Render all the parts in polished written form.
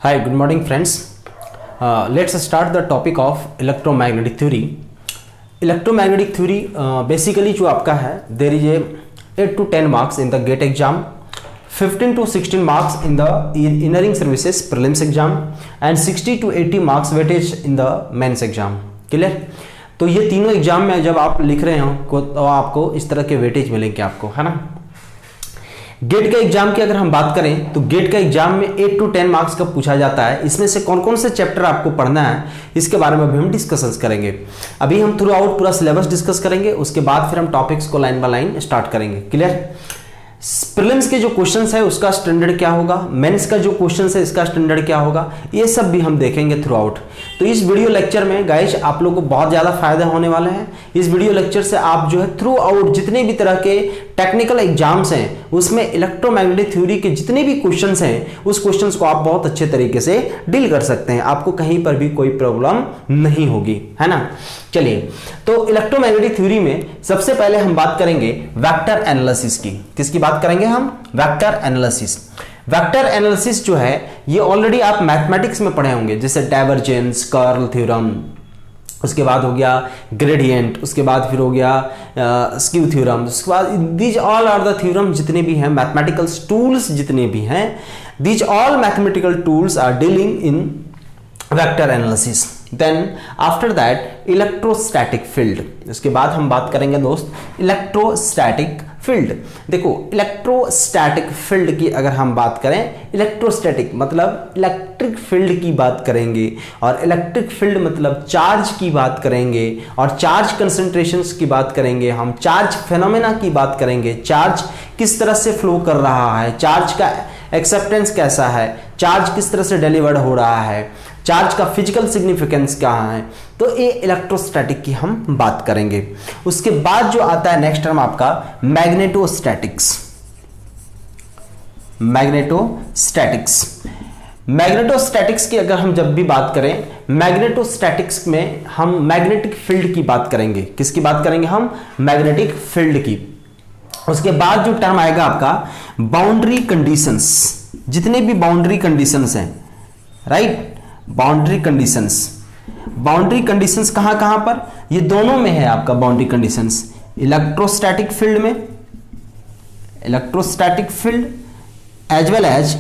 Hi, good morning friends. Let's start the topic of electromagnetic theory. Electromagnetic theory basically जो आपका है there is a 8 to 10 marks in the GATE exam, 15 to 16 marks in the engineering services prelims exam and 60 to 80 marks weightage in the mains exam. Clear? तो ये तीनों exam में जब आप लिख रहे हो तो आपको इस तरह के वेटेज मिलेंगे आपको, है ना। गेट का एग्जाम की अगर हम बात करें तो गेट का एग्जाम में 8 to 10 मार्क्स का पूछा जाता है। इसमें से कौन कौन से चैप्टर आपको पढ़ना है इसके बारे में भी हम डिस्कस करेंगे। अभी हम थ्रू आउट पूरा सिलेबस डिस्कस करेंगे, उसके बाद फिर हम टॉपिक्स को लाइन बाय लाइन स्टार्ट करेंगे। क्लियर? प्रीलिम्स के जो क्वेश्चंस है उसका स्टैंडर्ड क्या होगा, मेंस का जो क्वेश्चंस है इसका स्टैंडर्ड क्या होगा, ये सब भी हम देखेंगे थ्रू आउट। तो इस वीडियो लेक्चर में गाइस आप लोगों को बहुत ज़्यादा फायदा होने वाला है। इस वीडियो लेक्चर से आप जो है थ्रू आउट जितने भी तरह के टेक्निकल एग्जाम्स हैं उसमें इलेक्ट्रोमैग्नेटिक थ्योरी के जितने भी क्वेश्चंस हैं उस क्वेश्चंस को आप बहुत अच्छे तरीके से डील कर सकते हैं। आपको कहीं पर भी कोई प्रॉब्लम नहीं होगी, है ना। चलिए, तो इलेक्ट्रोमैग्नेटिक थ्योरी में सबसे पहले हम बात करेंगे वेक्टर एनालिसिस की। किसकी बात करेंगे हम? Vector analysis. वेक्टर एनालिसिस जो है ये ऑलरेडी आप मैथमेटिक्स में पढ़े होंगे, जैसे डाइवर्जेंस, कर्ल थ्योरम, उसके बाद हो गया ग्रेडियंट, उसके बाद फिर हो गया स्क्यू थ्योरम, उसके बाद these all are the theorem जितने भी हैं, मैथमेटिकल टूल्स जितने भी हैं, these all mathematical tools are dealing in vector analysis. Then after that electrostatic field. इसके बाद हम बात करेंगे दोस्त इलेक्ट्रोस्टैटिक फील्ड। देखो, इलेक्ट्रोस्टैटिक फील्ड की अगर हम बात करें, इलेक्ट्रोस्टैटिक मतलब इलेक्ट्रिक फील्ड की बात करेंगे, और इलेक्ट्रिक फील्ड मतलब चार्ज की बात करेंगे, और चार्ज कंसंट्रेशंस की बात करेंगे, हम चार्ज फेनोमेना की बात करेंगे, चार्ज किस तरह से फ्लो कर रहा है, चार्ज का एक्सेप्टेंस कैसा है, चार्ज किस तरह से डिलीवर्ड हो रहा है, चार्ज का फिजिकल सिग्निफिकेंस क्या है। तो ये इलेक्ट्रोस्टैटिक की हम बात करेंगे। उसके बाद जो आता है नेक्स्ट टर्म आपका मैग्नेटोस्टैटिक्स। मैग्नेटोस्टैटिक्स मैग्नेटोस्टैटिक्स की अगर हम जब भी बात करें, मैग्नेटोस्टैटिक्स में हम मैग्नेटिक फील्ड की बात करेंगे। किसकी बात करेंगे हम? मैग्नेटिक फील्ड की। उसके बाद जो टर्म आएगा आपका बाउंड्री कंडीशंस। जितने भी बाउंड्री कंडीशंस हैं, राइट, बाउंड्री कंडीशंस कहां कहां पर? ये दोनों में है आपका बाउंड्री कंडीशंस, इलेक्ट्रोस्टैटिक फील्ड में, electrostatic field as well as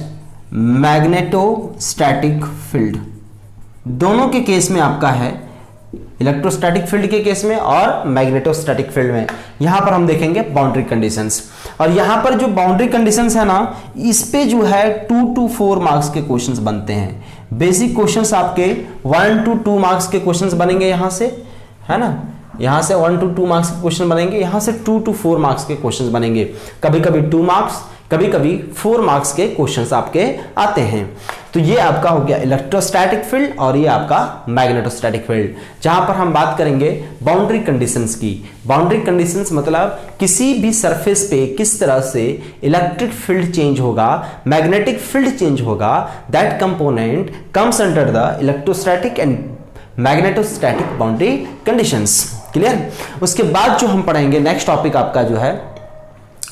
magnetostatic field. दोनों के केस में आपका है, इलेक्ट्रोस्टैटिक फील्ड के केस में और मैग्नेटोस्टैटिक फील्ड में। यहां पर हम देखेंगे बाउंड्री कंडीशंस, और यहां पर जो बाउंड्री कंडीशंस है ना, इस पे जो है 2 to 4 मार्क्स के क्वेश्चंस बनते हैं। बेसिक क्वेश्चंस आपके 1 to 2 मार्क्स के क्वेश्चंस बनेंगे यहां से, है ना। यहां से 1 to 2 मार्क्स के क्वेश्चन बनेंगे, यहां से 2 to 4 मार्क्स के क्वेश्चंस बनेंगे। कभी कभी 2 मार्क्स, कभी कभी 4 मार्क्स के क्वेश्चंस आपके आते हैं। तो ये आपका हो गया इलेक्ट्रोस्टैटिक फील्ड और ये आपका मैग्नेटोस्टैटिक फील्ड, जहां पर हम बात करेंगे बाउंड्री कंडीशंस की। बाउंड्री कंडीशंस मतलब किसी भी सरफेस पे किस तरह से इलेक्ट्रिक फील्ड चेंज होगा, मैग्नेटिक फील्ड चेंज होगा, that component comes under the electrostatic and magnetostatic boundary conditions. Clear? उसके बाद जो हम पढ़ेंगे नेक्स्ट टॉपिक आपका जो है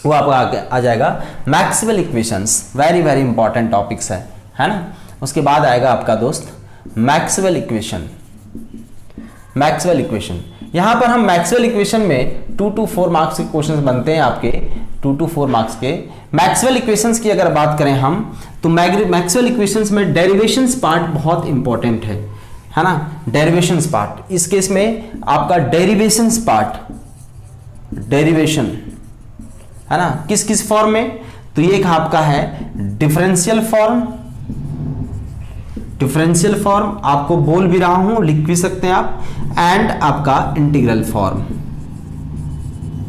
वो आपका आ जाएगा Maxwell equations. Very very important topics है ना। उसके बाद आएगा आपका दोस्त मैक्सवेल इक्वेशन। मैक्सवेल इक्वेशन, यहां पर हम मैक्सवेल इक्वेशन में 2 to 4 मार्क्स के क्वेश्चंस बनते हैं आपके, 2 to 4 मार्क्स के। मैक्सवेल इक्वेशंस की अगर बात करें हम तो मैक्सवेल इक्वेशंस में डेरिवेशंस पार्ट बहुत इंपॉर्टेंट है ना। डेरिवेशंस पार्ट, इस केस में आपका डेरिवेशंस पार्ट, डेरिवेशन है ना, किस किस फॉर्म में? तो ये आपका है डिफरेंशियल फॉर्म, डिफरेंशियल फॉर्म आपको बोल भी रहा हूं, लिख भी सकते हैं आप, एंड आपका इंटीग्रल फॉर्म।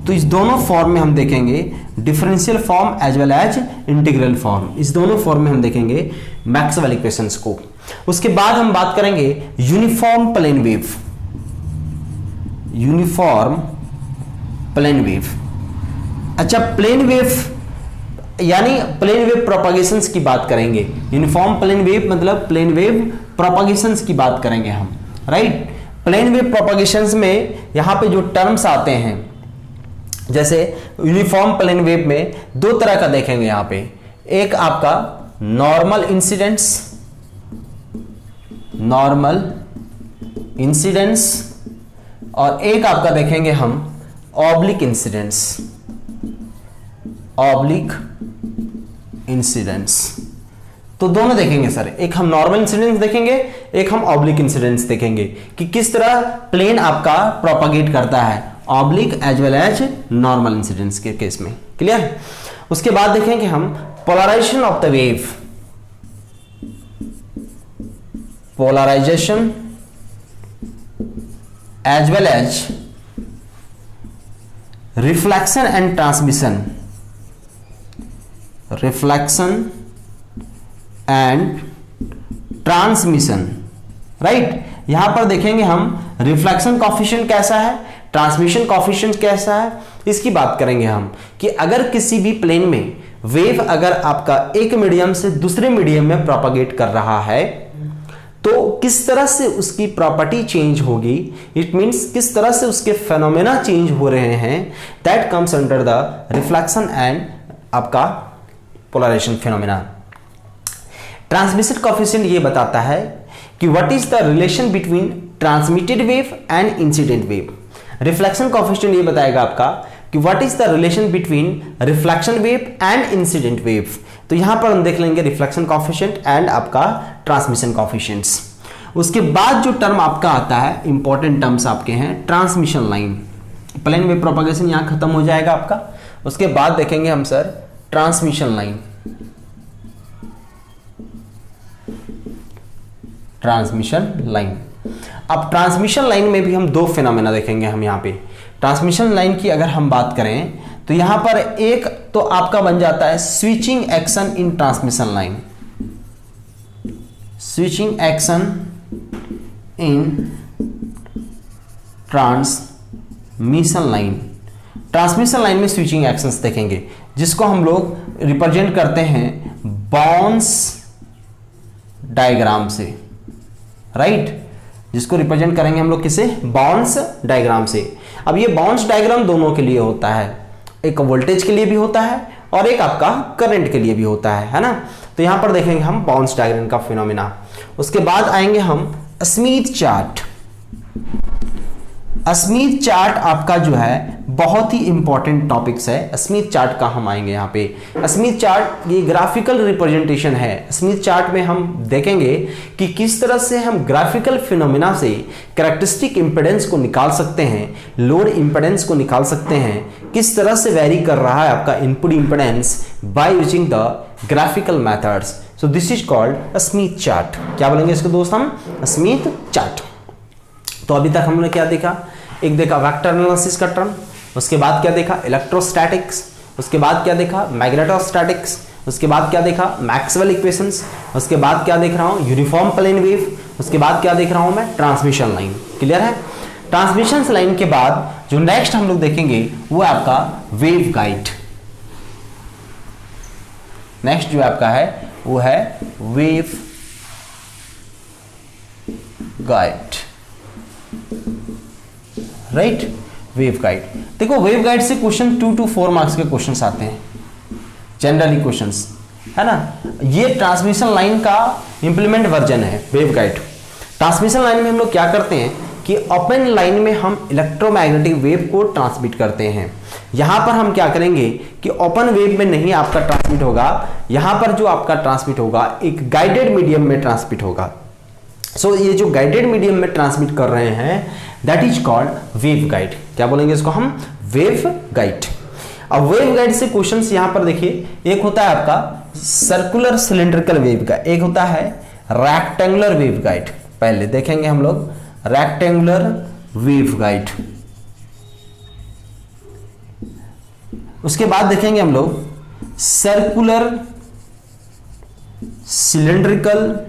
तो इस दोनों फॉर्म में हम देखेंगे differential form as well as integral form, इस दोनों फॉर्म में हम देखेंगे मैक्सवेल इक्वेशंस को। उसके बाद हम बात करेंगे uniform plane wave. Uniform plane wave, अच्छा, प्लेन वेव यानी प्लेन वेव प्रोपगेशंस की बात करेंगे। यूनिफॉर्म प्लेन वेव मतलब प्लेन वेव प्रोपगेशंस की बात करेंगे हम, राइट। प्लेन वेव प्रोपगेशंस में यहां पे जो टर्म्स आते हैं, जैसे यूनिफॉर्म प्लेन वेव में 2 तरह का देखेंगे यहां पे। एक आपका नॉर्मल इंसिडेंट्स, नॉर्मल इंसिडेंस, और एक आपका देखेंगे हम ऑब्लिक इंसिडेंस, ऑब्लिक इंसिडेंस। तो दोनों देखेंगे सर, एक हम नॉर्मल इंसिडेंस देखेंगे, एक हम ऑब्लिक इंसिडेंस देखेंगे कि किस तरह प्लेन आपका प्रोपागेट करता है, oblique as well as normal incidence के केस में। क्लियर? उसके बाद देखेंगे हम polarization of the wave, polarization as well as reflection and transmission, reflection and transmission. Right, यहां पर देखेंगे हम रिफ्लेक्शन कॉफिशिएंट कैसा है, ट्रांसमिशन कॉफिशिएंट कैसा है, इसकी बात करेंगे हम कि अगर किसी भी प्लेन में वेव अगर आपका एक मीडियम से दूसरे मीडियम में प्रोपागेट कर रहा है तो किस तरह से उसकी प्रॉपर्टी चेंज होगी, इट मींस किस तरह से उसके फेनोमेना चेंज हो रहे हैं, that comes under the reflection and आपका पोलराइजेशन फेनोमेना। ट्रांसमिशन कॉफिशिएंट ये बताता है कि what is the relation between transmitted wave and incident wave. Reflection coefficient ये बताएगा आपका कि what is the relation between reflection wave and incident wave. तो यहां पर हम देख लेंगे रिफ्लेक्शन कॉफिशिएंट एंड आपका ट्रांसमिशन कॉफिशिएंट्स। उसके बाद जो टर्म आपका आता है, इंपॉर्टेंट टर्म्स आपके हैं, transmission line. Plane wave propagation यहां खत्म हो जाएगा आपका। उसके बाद देखेंगे हम sir transmission line, transmission line. अब ट्रांसमिशन लाइन में भी हम दो फिनोमेना देखेंगे हम यहाँ पे। ट्रांसमिशन लाइन की अगर हम बात करें तो यहां पर एक तो आपका बन जाता है switching action in transmission line, switching action in transmission line. Transmission line में स्विचिंग एक्शंस देखेंगे जिसको हम लोग रिप्रेजेंट करते हैं बाउंस डायग्राम से। राइट, जिसको रिप्रेजेंट करेंगे हम लोग किसे, बाउंस डायग्राम से। अब ये बाउंस डायग्राम दोनों के लिए होता है, एक वोल्टेज के लिए भी होता है और एक आपका करंट के लिए भी होता है ना। तो यहां पर देखेंगे हम बाउंस डायग्राम का फिनोमेना। उसके बाद आएंगे हम स्मिथ चार्ट। स्मिथ चार्ट आपका जो है बहुत ही इंपॉर्टेंट टॉपिक्स है। स्मिथ चार्ट का हम आएंगे यहाँ पे। स्मिथ चार्ट ये ग्राफिकल रिप्रेजेंटेशन है। स्मिथ चार्ट में हम देखेंगे कि किस तरह से हम ग्राफिकल फिनोमेना से कैरेक्टरिस्टिक इंपेडेंस को निकाल सकते हैं, लोड इंपेडेंस को निकाल सकते हैं, किस तरह से वेरी कर रहा है आपका input impedance by using the graphical methods. So this is called Smith chart. क्या बोलेंगे इसको दोस्त हम, स्मिथ चार्ट। तो अभी तक हमने क्या देखा, एक देखा वेक्टर एनालिसिस का टर्म, उसके बाद क्या देखा इलेक्ट्रोस्टैटिक्स, उसके बाद क्या देखा मैग्नेटोस्टैटिक्स, उसके बाद क्या देखा मैक्सवेल इक्वेशंस, उसके बाद क्या देख रहा हूं यूनिफॉर्म प्लेन वेव, उसके बाद क्या देख रहा हूं मैं ट्रांसमिशन लाइन। क्लियर है? ट्रांसमिशन लाइन के बाद जो नेक्स्ट हम लोग देखेंगे वो है आपका वेव गाइड। नेक्स्ट जो आपका है वो है wave guide. Right, wave guide. देखो वेव गाइड से क्वेश्चन 2 to 4 मार्क्स के क्वेश्चंस आते हैं, जनरली क्वेश्चंस, है ना। ये ट्रांसमिशन लाइन का इंप्लीमेंट वर्जन है वेव गाइड। ट्रांसमिशन लाइन में हम लोग क्या करते हैं कि ओपन लाइन में हम इलेक्ट्रोमैग्नेटिक वेव को ट्रांसमिट करते हैं। यहां पर हम क्या करेंगे कि ओपन वेव में नहीं आपका ट्रांसमिट होगा, यहां पर जो आपका ट्रांसमिट होगा एक गाइडेड मीडियम में ट्रांसमिट होगा। सो ये जो गाइडेड मीडियम में ट्रांसमिट कर रहे हैं that is called wave guide. क्या बोलेंगे इसको हम, वेव गाइड। अब वेव गाइड से क्वेश्चंस यहां पर देखिए, एक होता है आपका सर्कुलर सिलिंड्रिकल वेव गाइड, एक होता है रेक्टेंगुलर वेव गाइड। पहले देखेंगे हम लोग रेक्टेंगुलर वेव गाइड, उसके बाद देखेंगे हम लोग circular cylindrical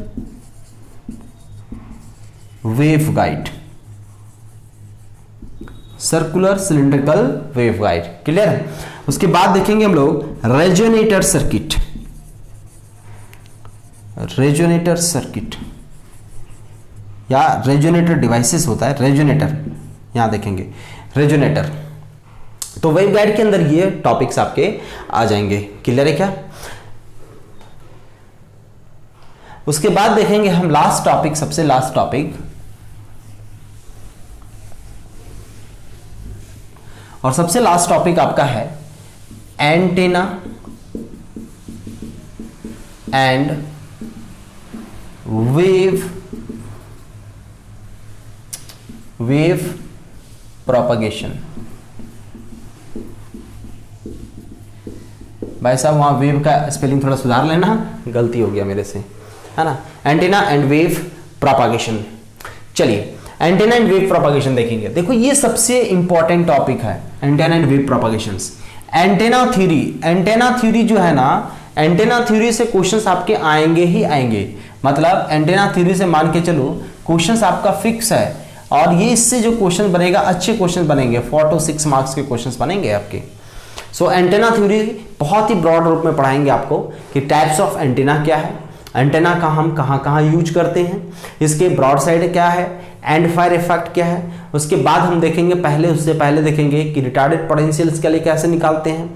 wave guide, circular cylindrical wave guide. Clear है? उसके बाद देखेंगे हम लोग रेजोनेटर सर्किट, रेजोनेटर सर्किट या रेजोनेटर डिवाइसेस होता है, रेजोनेटर यहां देखेंगे रेजोनेटर। तो वेव गाइड के अंदर ये टॉपिक्स आपके आ जाएंगे। क्लियर है क्या? उसके बाद देखेंगे हम लास्ट टॉपिक, सबसे लास्ट टॉपिक, और सबसे लास्ट टॉपिक आपका है एंटेना एंड वेव प्रोपगेशन। भाई साहब वहां वेव का स्पेलिंग थोड़ा सुधार लेना, गलती हो गया मेरे से, है ना। Antenna and wave propagation. चलिए एंटेना एंड वेव प्रोपगेशन देखेंगे। देखो ये सबसे इंपॉर्टेंट टॉपिक है, antenna and wave propagations. Antenna theory जो है ना, एंटेना थ्योरी से क्वेश्चंस आपके आएंगे ही आएंगे। मतलब एंटेना थ्योरी से मान के चलो क्वेश्चंस आपका फिक्स है, और ये इससे जो क्वेश्चन बनेगा अच्छे क्वेश्चन बनेंगे, 4 to 6 मार्क्स के क्वेश्चंस बनेंगे आपके। सो एंटेना थ्योरी बहुत ही ब्रॉड रूप में पढ़ाएंगे आपको कि टाइप्स ऑफ एंटेना क्या है, एंटेना का हम कहाँ कहाँ यूज करते हैं, इसके ब्रॉड साइड क्या है, एंड फायर इफेक्ट क्या है। उसके बाद हम देखेंगे, उससे पहले देखेंगे कि रिटार्डेड पोटेंशियल्स के लिए कैसे निकालते हैं।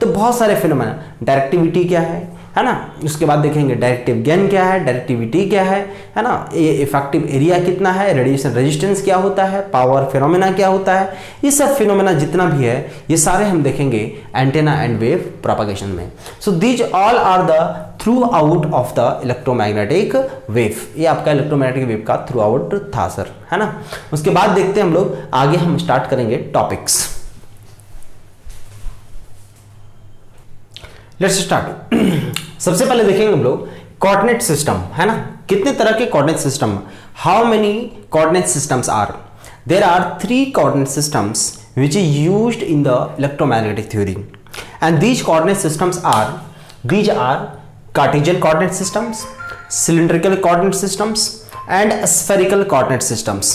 तो बहुत सारे फिनोमेना, डायरेक्टिविटी क्या है ना। उसके बाद देखेंगे डायरेक्टिव गेन क्या है, डायरेक्टिविटी क्या है ना, ये इफेक्टिव एरिया कितना है, रेडिएशन रेजिस्टेंस क्या होता है, पावर फिनोमेना क्या होता है। ये सब फिनोमेना जितना भी है ये सारे हम देखेंगे एंटेना एंड वेव प्रोपगेशन में। So these all are the throughout of the electromagnetic wave. ये आपका इलेक्ट्रोमैग्नेटिक वेव का थ्रू आउट था सर, है ना। उसके बाद देखते हैं हम लोग आगे, हम स्टार्ट करेंगे टॉपिक्स। Let's start. सबसे पहले देखेंगे हम लोग कोऑर्डिनेट सिस्टम, है ना। कितने तरह के coordinate system, how many coordinate systems are there are 3 coordinate systems which is used in the electromagnetic theory, and these coordinate systems are Cartesian coordinate systems, cylindrical coordinate systems and spherical coordinate systems.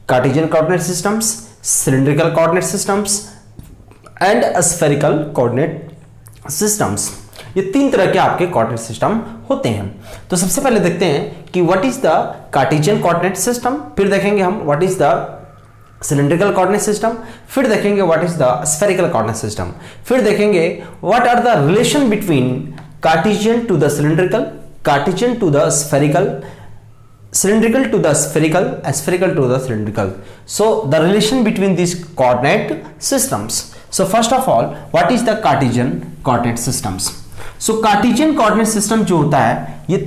Cartesian coordinate systems, cylindrical coordinate systems and spherical coordinate systems, ये 3 तरह के आपके coordinate system होते हैं। तो सबसे पहले देखते हैं कि what is the Cartesian coordinate system, फिर देखेंगे हम what is the cylindrical coordinate system, फिर देखेंगे what is the spherical coordinate system, फिर देखेंगे what are the relation between Cartesian to the cylindrical, Cartesian to the spherical, cylindrical to the spherical, spherical to the cylindrical. So the relation between these coordinate systems. So first of all, what is the Cartesian coordinate systems? So Cartesian coordinate system जो होता है ये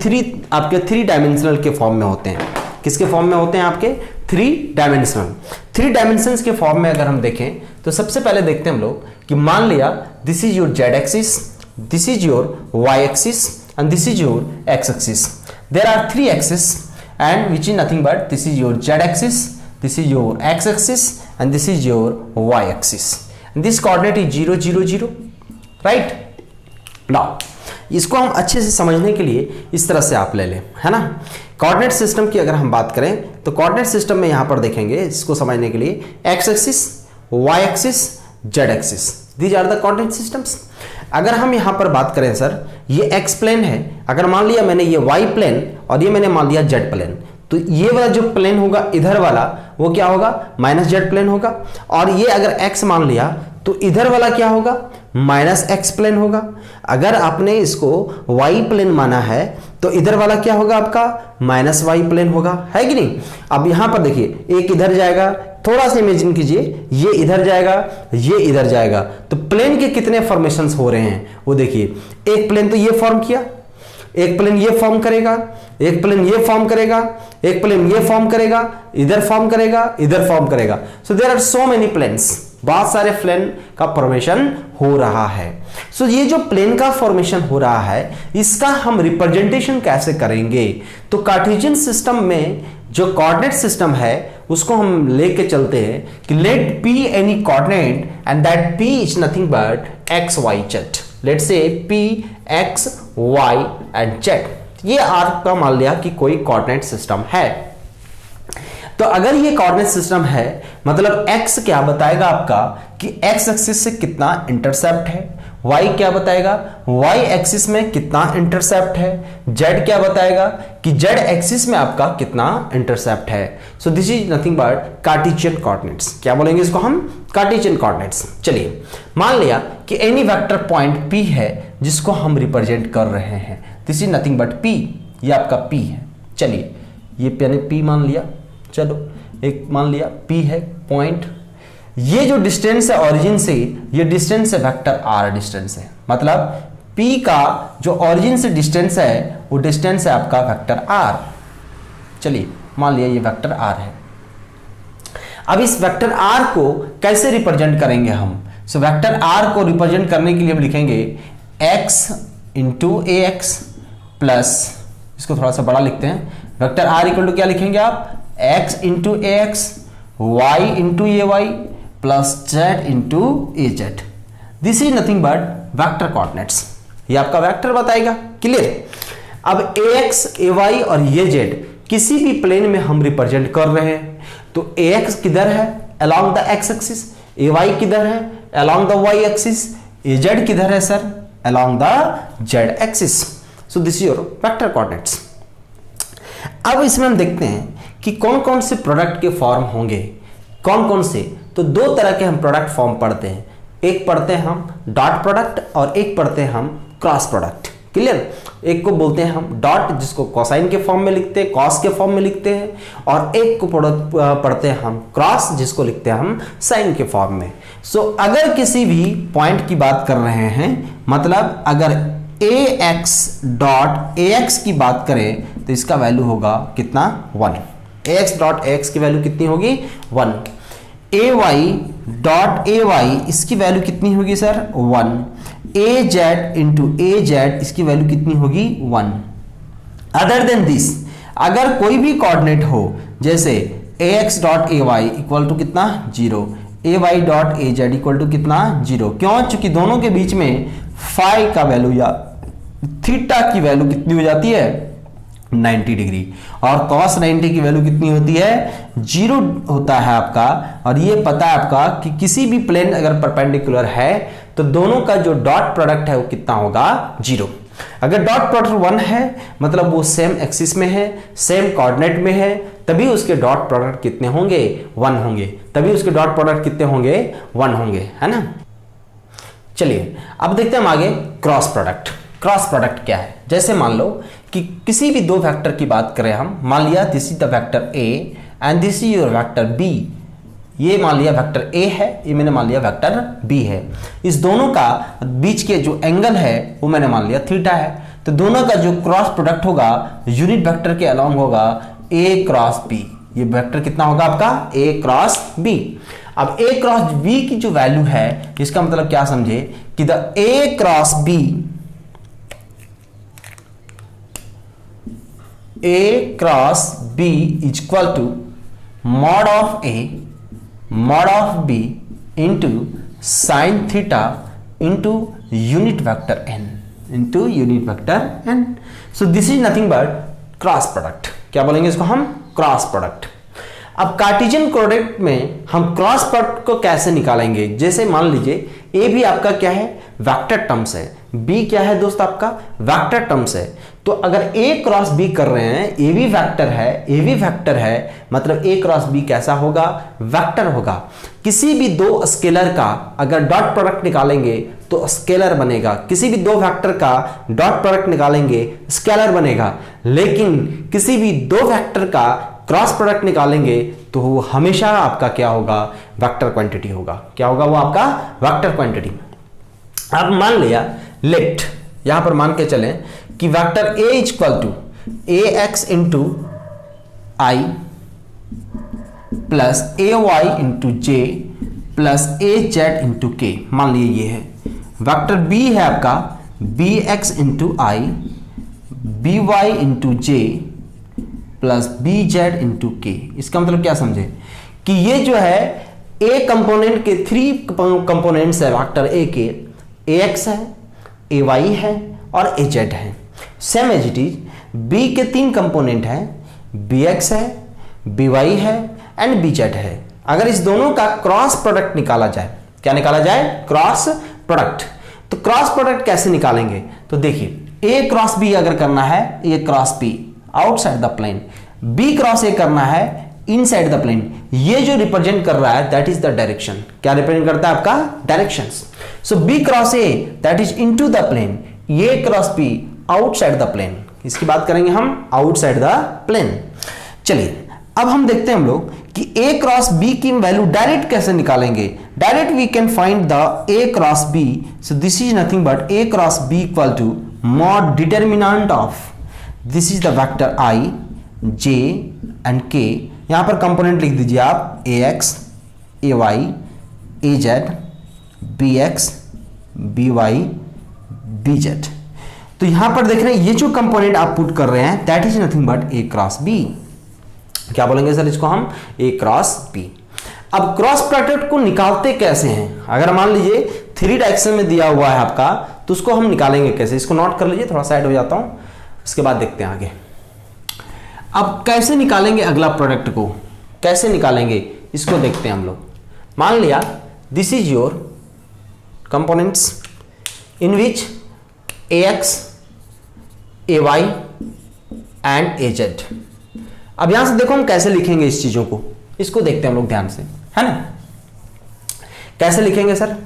आपके 3 dimensional के form में होते हैं। किसके फॉर्म में होते हैं आपके? 3 डायमेंशनल। 3 डायमेंशंस के फॉर्म में अगर हम देखें तो सबसे पहले देखते हैं हम लोग कि मान लिया this is your z axis, this is your y axis and this is your x axis. There are 3 axis and which is nothing but this is your z axis, this is your x axis and this is your y axis, and this coordinate is 0 0 0, right? now इसको हम अच्छे से समझने के लिए इस तरह से आप ले लें, है ना। कोऑर्डिनेट सिस्टम की अगर हम बात करें तो कोऑर्डिनेट सिस्टम में यहां पर देखेंगे इसको समझने के लिए x axis, y axis, z axis, these are the coordinate systems. अगर हम यहां पर बात करें सर ये x प्लेन है, अगर मान लिया मैंने ये y प्लेन और ये मैंने मान लिया z प्लेन, तो ये वाला जो प्लेन होगा इधर वाला वो क्या होगा? माइनस z प्लेन होगा। और ये अगर x मान लिया तो इधर वाला क्या होगा? माइनस x प्लेन होगा। अगर आपने इसको y प्लेन माना है तो इधर वाला क्या होगा आपका? माइनस y प्लेन होगा, है कि नहीं। अब यहां पर देखिए एक इधर जाएगा, थोड़ा सा इमेजिन कीजिए ये इधर जाएगा, ये इधर जाएगा, तो प्लेन के कितने फॉर्मेशंस हो रहे हैं वो देखिए। एक प्लेन तो ये फॉर्म किया, एक प्लेन ये फॉर्म करेगा, एक प्लेन ये फॉर्म करेगा, एक प्लेन ये फॉर्म करेगा, इधर फॉर्म करेगा, इधर फॉर्म करेगा। So there are so many planes, बहुत सारे प्लेन का फॉर्मेशन हो रहा है। सो ये जो प्लेन का फॉर्मेशन हो रहा है इसका हम रिप्रेजेंटेशन कैसे करेंगे? तो कार्टेशियन सिस्टम में जो कोऑर्डिनेट सिस्टम है उसको हम लेके चलते हैं कि let p any coordinate and that p is nothing but x y z। Let's say p x y and z, ये आपका मान लिया कि कोई कोऑर्डिनेट सिस्टम है। तो अगर ये कोऑर्डिनेट सिस्टम है मतलब x क्या बताएगा आपका कि x एक्सिस से कितना इंटरसेप्ट है, y क्या बताएगा y एक्सिस में कितना इंटरसेप्ट है, z क्या बताएगा कि z एक्सिस में आपका कितना इंटरसेप्ट है। सो this is nothing but Cartesian coordinates. क्या बोलेंगे इसको हम? Cartesian coordinates. चलिए मान लिया कि एनी वेक्टर पॉइंट p है जिसको हम रिप्रेजेंट कर रहे हैं, this is nothing but p, ये आपका P है। चलिए ये मैंने P मान लिया, चलो एक मान लिया P है पॉइंट। ये जो डिस्टेंस है ओरिजिन से, ये डिस्टेंस है वेक्टर r डिस्टेंस है, मतलब P का जो ओरिजिन से डिस्टेंस है वो डिस्टेंस है आपका वेक्टर r। चलिए मान लिया ये वेक्टर r है। अब इस वेक्टर r को कैसे रिप्रेजेंट करेंगे हम? सो वेक्टर r को रिप्रेजेंट करने के लिए हम लिखेंगे x इंटू ए एक्स प्लस, इसको थोड़ा सा बड़ा लिखते हैं, वेक्टर r इक्वल टू क्या लिखेंगे आप? x into A X, Y into A Y plus z into A Z. This is nothing but vector coordinates, ये आपका वेक्टर बताएगा। क्लियर? अब ए एक्स, ए वाई और ये जेड किसी भी प्लेन में हम रिप्रेजेंट कर रहे हैं, तो ए एक्स किधर है? Along the x axis. A Y किधर है? Along the Y axis. A Z किधर है sir? Along the Z axis. So this is your vector coordinates. अब इसमें हम देखते हैं कि कौन कौन से प्रोडक्ट के फॉर्म होंगे, कौन कौन से। तो दो तरह के हम प्रोडक्ट फॉर्म पढ़ते हैं, एक पढ़ते हैं हम डॉट प्रोडक्ट और एक पढ़ते हैं हम क्रॉस प्रोडक्ट। क्लियर? एक को बोलते हैं हम डॉट, जिसको कोसाइन के फॉर्म में लिखते हैं, कॉस के फॉर्म में लिखते हैं, और एक को पढ़ते हैं हम क्रॉस, जिसको लिखते हैं हम साइन के फॉर्म में। सो अगर किसी भी पॉइंट की बात कर रहे हैं, मतलब अगर ए एक्स डॉट ए एक्स की बात करें तो इसका वैल्यू होगा कितना? 1। ए एक्स डॉट ए एक्स की वैल्यू कितनी होगी? 1। ए वाई डॉट ए वाई, इसकी वैल्यू कितनी होगी सर? 1। ए जेड इंटू ए जेड, इसकी वैल्यू कितनी होगी? 1। अदर देन दिस, अगर कोई भी कोऑर्डिनेट हो, जैसे A X dot A Y equal to कितना? 0। A Y dot A Z equal to कितना? 0। क्यों? चूंकि दोनों के बीच में फाई का वैल्यू या थीटा की वैल्यू कितनी हो जाती है? 90 डिग्री। और cos 90 की वैल्यू कितनी होती है? 0 होता है आपका। और ये पता है आपका कि किसी भी प्लेन अगर परपेंडिकुलर है तो दोनों का जो डॉट प्रोडक्ट है वो कितना होगा? 0। अगर डॉट प्रोडक्ट 1 है मतलब वो सेम एक्सिस में है, सेम कोऑर्डिनेट में है, तभी उसके डॉट प्रोडक्ट कितने होंगे? 1 होंगे। तभी उसके डॉट प्रोडक्ट कितने होंगे? 1 होंगे, है ना। चलिए अब देखते हैं हम आगे क्रॉस प्रोडक्ट। क्रॉस प्रोडक्ट क्या है? जैसे मान लो कि किसी भी दो वेक्टर की बात करें हम, मान लिया this is the vector A and this is your vector B. ये मान लिया वेक्टर ए है, ये मैंने मान लिया वेक्टर बी है। इस दोनों का बीच के जो एंगल है वो मैंने मान लिया थीटा है। तो दोनों का जो क्रॉस प्रोडक्ट होगा यूनिट वेक्टर के अलोंग होगा ए क्रॉस बी। ये वेक्टर कितना होगा आपका? ए क्रॉस बी। अब ए क्रॉस बी की जो वैल्यू है, इसका मतलब क्या समझे कि the A cross B, A cross B is equal to mod of A mod of B into sine theta into unit vector N into unit vector N. So this is nothing but cross product. क्या बोलेंगे इसको हम? Cross product. अब Cartesian coordinate में हम cross product को कैसे निकालेंगे? जैसे मान लीजिए ए भी आपका क्या है? वेक्टर टर्म्स है। बी क्या है दोस्त? आपका वेक्टर टर्म्स है। तो अगर ए क्रॉस बी कर रहे हैं, ए भी वेक्टर है, ए भी वेक्टर है, मतलब ए क्रॉस बी कैसा होगा? वेक्टर होगा। किसी भी दो स्केलर का अगर डॉट प्रोडक्ट निकालेंगे तो स्केलर बनेगा, किसी भी दो वेक्टर का डॉट प्रोडक्ट निकालेंगे स्केलर बनेगा। लेकिन किसी भी दो वेक्टर का क्रॉस प्रोडक्ट निकालेंगे तो वो हमेशा आपका क्या होगा? वेक्टर क्वांटिटी होगा। क्या होगा? वो आपका वेक्टर क्वांटिटी। अब मान लिया लेट, यहां पर मान के चलें कि vector A is equal to A X into I plus A Y into J plus A Z into K. मान लीजिए ये है वेक्टर बी है आपका B X into I B Y into J plus B Z into K. इसका मतलब क्या समझे कि ये जो है ए कंपोनेंट के 3 कंपोनेंट्स है वेक्टर ए के, ए एक्स है, ए वाई है और ए जेड है। Same as it is B के 3 कंपोनेंट है, बी एक्स है, बी वाई है एंड बी जेड है। अगर इस दोनों का क्रॉस प्रोडक्ट निकाला जाए, क्या निकाला जाए? Cross product. तो क्रॉस प्रोडक्ट कैसे निकालेंगे? तो देखिए ए क्रॉस बी अगर करना है, A cross B outside the plane, B cross A करना है इनसाइड द प्लेन। ये जो रिप्रेजेंट कर रहा है दैट इज द डायरेक्शन। क्या रिप्रेजेंट करता है? आपका directions. So B cross A that is into the plane, A cross B outside the plane. इसकी बात करेंगे हम आउटसाइड द प्लेन। चलिए अब हम देखते हैं हम लोग कि a क्रॉस b की वैल्यू डायरेक्ट कैसे निकालेंगे। Direct we can find the a cross b, so this is nothing but a cross b equal to mod determinant of, this is the vector i j and k। यहां पर component लिख दीजिए आप ax ay az bx by bz। तो यहां पर देख रहे हैं ये जो कंपोनेंट आप पुट कर रहे हैं that is nothing but a cross b। क्या बोलेंगे सर इसको हम, a क्रॉस b। अब क्रॉस प्रोडक्ट को निकालते कैसे हैं, अगर मान लीजिए 3 डायरेक्शन में दिया हुआ है आपका तो उसको हम निकालेंगे कैसे, इसको नोट कर लीजिए, थोड़ा साइड हो जाता हूं, उसके बाद देखते हैं आगे। अब कैसे निकालेंगे अगला प्रोडक्ट को, कैसे निकालेंगे इसको देखते हैं हम लोग। मान लिया this is your components in which ax ay and az। अब यहां से देखो हम कैसे लिखेंगे इस चीजों को, इसको देखते हैं हम लोग ध्यान से, है ना। कैसे लिखेंगे सर,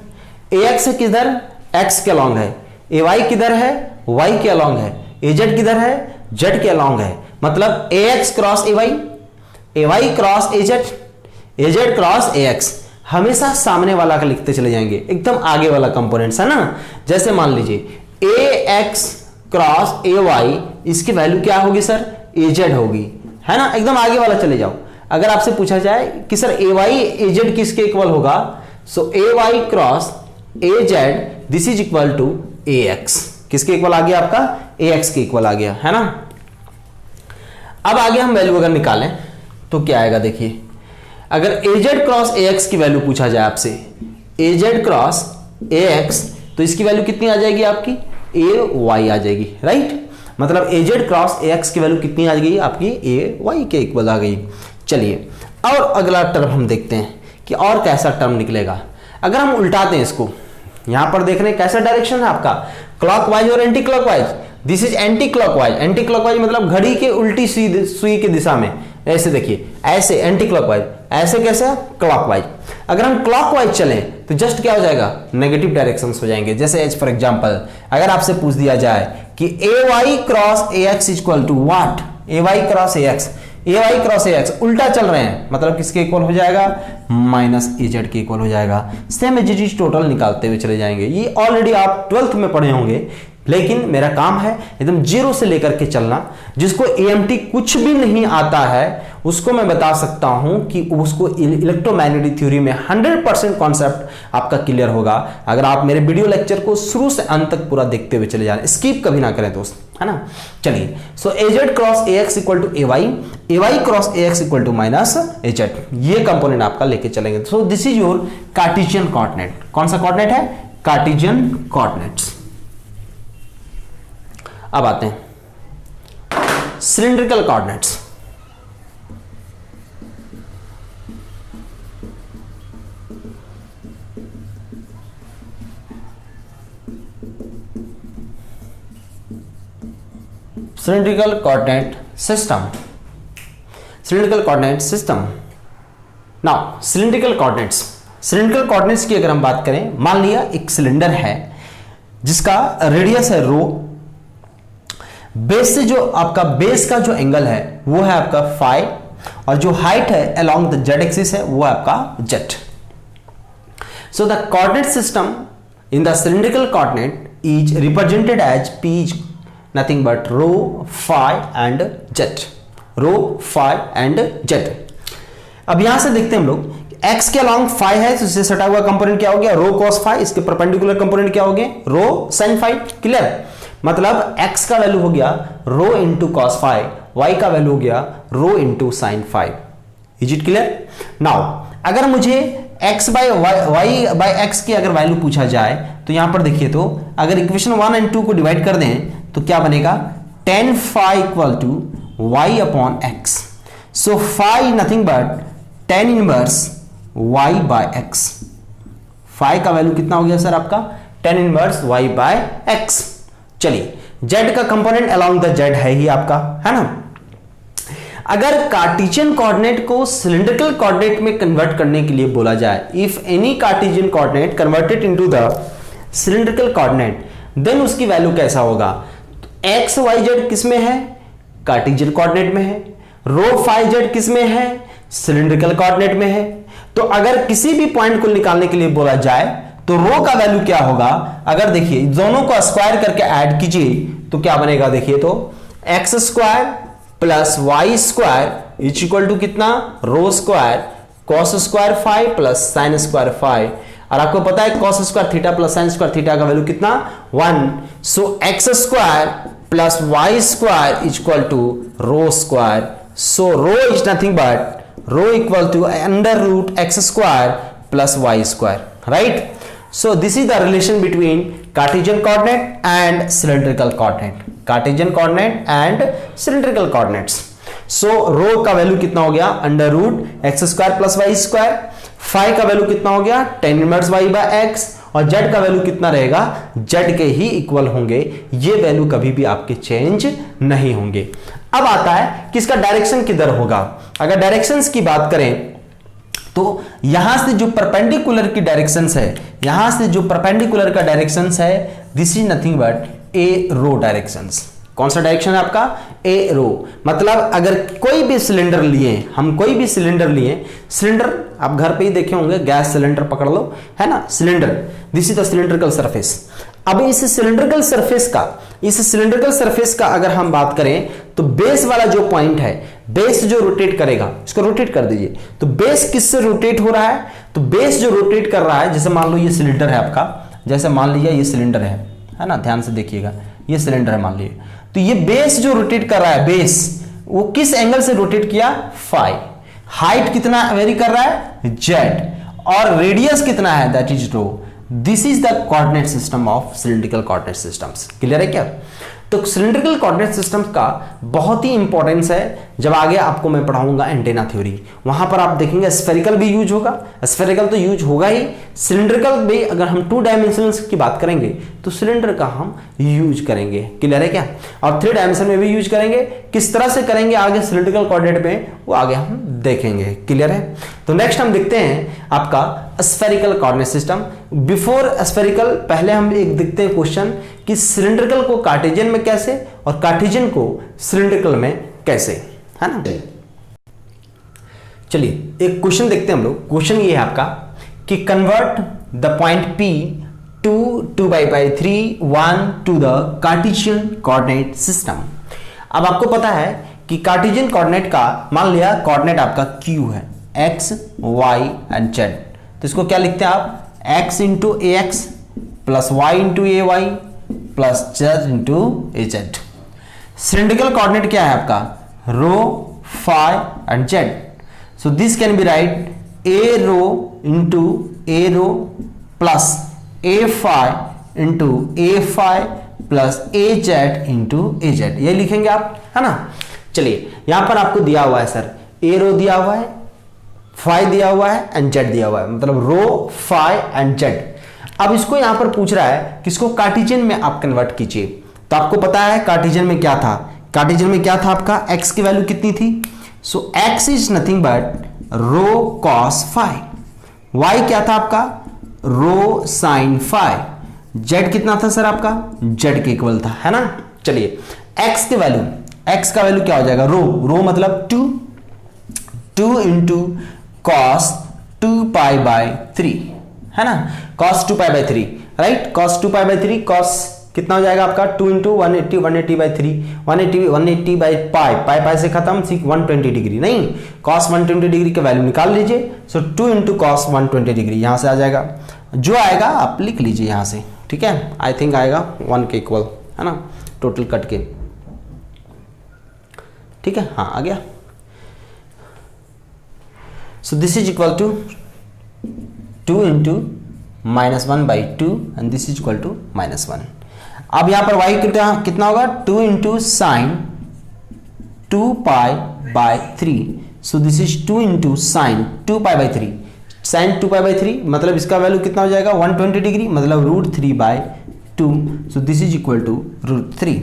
ax किधर x के अलॉन्ग है, ay किधर है y के अलॉन्ग है, az किधर है z के अलॉन्ग है, मतलब ax cross ay cross az cross ax। हमेशा सामने वाला का लिखते चले जाएंगे, एकदम आगे वाला कंपोनेंट्स है ना। जैसे मान लीजिए ax क्रॉस ay, इसकी वैल्यू क्या होगी सर, az होगी, है ना। एकदम आगे वाला चले जाओ। अगर आपसे पूछा जाए कि सर ay az किसके इक्वल होगा, so ay cross az this is equal to ax, किसके इक्वल आ गया आपका, ax के इक्वल आ गया, है ना। अब आगे हम वैल्यू अगर निकालें तो क्या आएगा, देखिए अगर az क्रॉस ax की वैल्यू पूछा जाए आपसे, az क्रॉस ax, तो इसकी वैल्यू कितनी आ जाएगी आपकी, ay आ जाएगी, राइट। मतलब az क्रॉस ax की वैल्यू कितनी आ गई आपकी, ay के इक्वल आ गई। चलिए और अगला टर्म हम देखते हैं कि और कैसा टर्म निकलेगा। अगर हम उल्टाते हैं इसको, यहां पर देख रहे हैं कैसा डायरेक्शन है आपका, क्लॉकवाइज और anti clockwise. This is anti clockwise, anti clockwise मतलब घड़ी के उल्टी सुई की दिशा में, ऐसे देखिए, ऐसे एंटी क्लॉकवाइज, ऐसे कैसे क्लॉकवाइज। अगर हम क्लॉकवाइज चलें तो जस्ट क्या हो जाएगा, नेगेटिव डायरेक्शंस हो जाएंगे। जैसे एज फॉर एग्जांपल अगर आपसे पूछ दिया जाए कि ay cross ax equal to what, ay cross ax उल्टा चल रहे हैं, मतलब किसके इक्वल हो जाएगा, माइनस az के इक्वल हो जाएगा। Same as it is total निकालते हुए चले जाएंगे। ये ऑलरेडी आप 12th में पढ़े होंगे, लेकिन मेरा काम है एकदम जीरो से लेकर के चलना। जिसको AMT कुछ भी नहीं आता है उसको मैं बता सकता हूं कि उसको इलेक्ट्रोमैग्नेटिक थ्योरी में 100% कॉन्सेप्ट आपका क्लियर होगा अगर आप मेरे वीडियो लेक्चर को शुरू से अंत तक पूरा देखते हुए चले जाएं, स्किप कभी ना करें दोस्त, है ना। चलिए, so az cross ax equal to ay cross ax equal to minus az, ये कंपोनेंट आपका लेके चलेंगे। So this is your Cartesian coordinate. कौन सा कोऑर्डिनेट है, कार्टेशियन कोऑर्डिनेट्स। अब आते हैं cylindrical coordinates. Cylindrical coordinate system, cylindrical coordinate system. Now cylindrical coordinates की अगर हम बात करें, मान लिया एक सिलेंडर है जिसका रेडियस है रो, बेस से जो आपका बेस का जो एंगल है वो है आपका फाई, और जो हाइट है अलोंग द जेड एक्सिस है वो है आपका Z. So the coordinate system in the cylindrical coordinate is represented as p is nothing but rho phi and Z, rho phi and Z. अब यहां से देखते हैं हम लोग, x के अलोंग फाई है तो इससे सटा हुआ कंपोनेंट क्या हो गया, रो कॉस फाई, इसके परपेंडिकुलर कंपोनेंट क्या हो गए, रो साइन फाई। क्लियर, मतलब x का वैल्यू हो गया rho into cos phi, y का वैल्यू हो गया rho into sine phi. Is it clear. Now अगर मुझे x by y by x की अगर वैल्यू पूछा जाए तो यहां पर देखिए, तो अगर इक्वेशन 1 एंड 2 को डिवाइड कर दें तो क्या बनेगा, tan phi equal to y upon x। So phi nothing but tan inverse y by x। Phi का वैल्यू कितना हो गया सर आपका, tan inverse y by x। चलिए, z का कंपोनेंट अलोंग द z है ही आपका, है ना। अगर कार्टेशियन कोऑर्डिनेट को सिलिंड्रिकल कोऑर्डिनेट में कन्वर्ट करने के लिए बोला जाए, if any Cartesian coordinate converted into the cylindrical coordinate, then उसकी वैल्यू कैसा होगा। एक्स वाई जेड किस में है, कार्टेशियन कोऑर्डिनेट में है। रो फाई जेड किस में है, सिलिंड्रिकल कोऑर्डिनेट में है। तो अगर किसी भी पॉइंट को निकालने के लिए बोला जाए तो रो का वैल्यू क्या होगा, अगर देखिए दोनों को स्क्वायर करके ऐड कीजिए तो क्या बनेगा, देखिए तो X square plus Y square is equal to कितना, rho square cos square phi plus sine square phi. और आपको पता है cos square theta plus sine square theta का वैल्यू कितना, 1। So X square plus Y square is equal to rho square. So rho is nothing but rho equal to under root x square plus Y square, right. So this is the relation between Cartesian coordinate and cylindrical coordinate. Cartesian coordinate and cylindrical coordinates. So rho का value कितना हो गया, under root x square plus Y square. Phi का value कितना हो गया, tan inverse Y by X. और z का वैल्यू कितना रहेगा, z के ही इक्वल होंगे। ये वैल्यू कभी भी आपके चेंज नहीं होंगे। अब आता है कि इसका डायरेक्शन किधर होगा। अगर डायरेक्शंस की बात करें तो यहां से जो परपेंडिकुलर की डायरेक्शंस है, यहां से जो परपेंडिकुलर का डायरेक्शंस है, this is nothing but A rho directions. कौन सा डायरेक्शन है आपका, ए रो। मतलब अगर कोई भी सिलेंडर लिए, हम कोई भी सिलेंडर लिए, सिलेंडर आप घर पे ही देखे होंगे, गैस सिलेंडर पकड़ लो, है ना, cylinder, this is the cylindrical surface. अब इस सिलेंड्रिकल सरफेस का अगर हम बात करें तो बेस वाला जो पॉइंट है, बेस जो रोटेट करेगा, इसको रोटेट कर दीजिए। तो बेस किससे रोटेट हो रहा है, तो बेस जो रोटेट कर रहा है, जैसे मान लो ये सिलेंडर है आपका, जैसे मान लीजिए ये सिलेंडर है ना, ध्यान से देखिएगा, ये सिलेंडर है मान लीजिए। तो ये बेस जो रोटेट कर रहा है, बेस वो किस एंगल से रोटेट किया, फाई। हाइट कितना वेरी कर रहा है, जेड। और रेडियस कितना है, that is rho. This is the coordinate system of cylindrical coordinate systems. Clear है क्या। तो सिलिंड्रिकल कोऑर्डिनेट सिस्टम का बहुत ही इंपॉर्टेंस है। जब आगे आपको मैं पढ़ाऊंगा एंटेना थ्योरी, वहां पर आप देखेंगे स्फेरिकल भी यूज होगा, स्फेरिकल तो यूज होगा ही, सिलिंड्रिकल भी अगर हम 2 डायमेंशनल की बात करेंगे तो सिलेंडर का हम यूज करेंगे। क्लियर है क्या। और 3 डायमेंशन में भी यूज करेंगे। किस तरह से करेंगे आगे सिलिंड्रिकल कोऑर्डिनेट में, वो आगे हम देखेंगे। क्लियर है। तो नेक्स्ट हम देखते हैं आपका spherical coordinate system. Before spherical पहले हम एक देखते हैं क्वेश्चन कि सिलिंड्रिकल को कार्टेशियन में कैसे और कार्टेशियन को सिलिंड्रिकल में कैसे, है ना। चलिए एक क्वेश्चन देखते हैं हम लोग। क्वेश्चन ये है आपका कि convert the point P to 2/3 1 to the Cartesian coordinate system. अब आपको पता है कि कार्टेशियन कोऑर्डिनेट का मान लिया कोऑर्डिनेट आपका Q है, x y एंड z। तो इसको क्या लिखते हैं आप, x इंटू ए एक्स प्लस वाई इंटू ए वाई प्लस z इंटू ए जेड। सिलिंड्रिकल कोऑर्डिनेट क्या है आपका, rho phi and Z. So this can be write A rho into A rho plus A phi into A phi plus A Z into A Z, ये लिखेंगे आप, है ना। चलिए यहां पर आपको दिया हुआ है सर, ए रो दिया हुआ है, फाई दिया हुआ है एंड जेड दिया हुआ है, मतलब रो फाई एंड जेड। अब इसको यहां पर पूछ रहा है कि इसको कार्टेशियन में आप कन्वर्ट कीजिए। तो आपको पता है कार्टेशियन में क्या था, कार्टेशियन में क्या था आपका, x की वैल्यू कितनी थी, so x is nothing but rho cos phi. y क्या था आपका, रो साइन फाई। z कितना था सर आपका, z के इक्वल था, है ना। चलिए x की वैल्यू, x का वैल्यू क्या हो जाएगा, रो मतलब 2 इंटू कॉस 2π/3, है ना, cos 2π/3, राइट। cos 2π/3 cos कितना हो जाएगा आपका 2 इंटू 180 180/3 180/π से खत्म 120 डिग्री, नहीं cos 120 डिग्री की वैल्यू निकाल लीजिए। सो 2 इंटू cos 120 डिग्री यहां से आ जाएगा, जो आएगा आप लिख लीजिए यहां से, ठीक है। आई थिंक आएगा 1 के इक्वल, है ना, टोटल कट के, ठीक है। हाँ आ गया। So this is equal to 2 into -1/2 and this is equal to -1। अब यहां पर y कितना होगा, 2 into sine 2π/3। So this is 2 into sine 2π/3, sine 2π/3 मतलब इसका वैल्यू कितना हो जाएगा 120 डिग्री, मतलब √3/2। So this is equal to √3।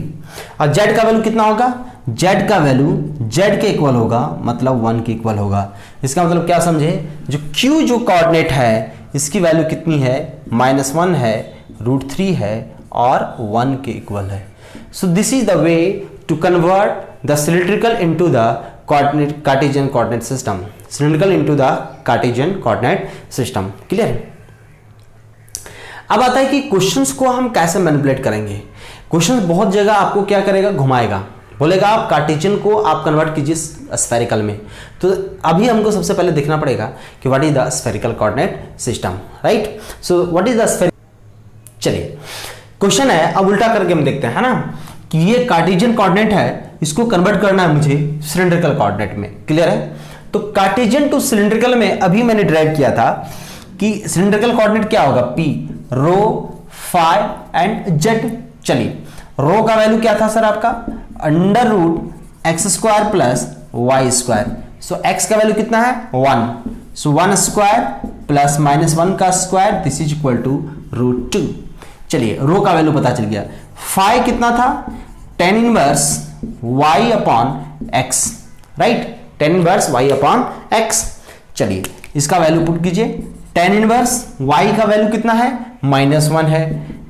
और z का वैल्यू कितना होगा, z का वैल्यू z के इक्वल होगा, मतलब 1 के इक्वल होगा। इसका मतलब क्या समझे, जो q जो कोऑर्डिनेट है इसकी वैल्यू कितनी है, -1 है, √3 है और 1 के इक्वल है। So this is the way to convert the cylindrical into the Cartesian coordinate system. Cylindrical into the Cartesian coordinate system. Clear? अब आता है कि क्वेश्चंस को हम कैसे मैनिपुलेट करेंगे. क्वेश्चंस बहुत जगह आपको क्या करेगा, घुमाएगा, बोलेगा आप कार्टेशियन को आप कन्वर्ट कीजिए स्फेरिकल में. तो अभी हमको सबसे पहले देखना पड़ेगा कि what is the spherical coordinate system, right. So what is the spherical, चलिए क्वेश्चन है, अब उल्टा करके हम देखते हैं, है ना, कि ये कार्टेशियन कोऑर्डिनेट है, इसको कन्वर्ट करना है मुझे सिलिंड्रिकल कोऑर्डिनेट में. क्लियर है. तो कार्टेशियन टू सिलिंड्रिकल में अभी मैंने ड्राइव किया था कि सिलिंड्रिकल कोऑर्डिनेट क्या होगा, P, rho, phi and Z. चलिए रो का वैल्यू क्या था सर आपका, under root x square plus Y square. So X का वैल्यू कितना है 1. सो 1 स्क्वायर प्लस -1 का square, this is equal to √2. चलिए रो का वैल्यू पता चल गया. फाई कितना था, tan inverse y upon x, right, tan inverse y upon x. चलिए इसका वैल्यू पुट कीजिए. tan इनवर्स y का वैल्यू कितना है, -1 है,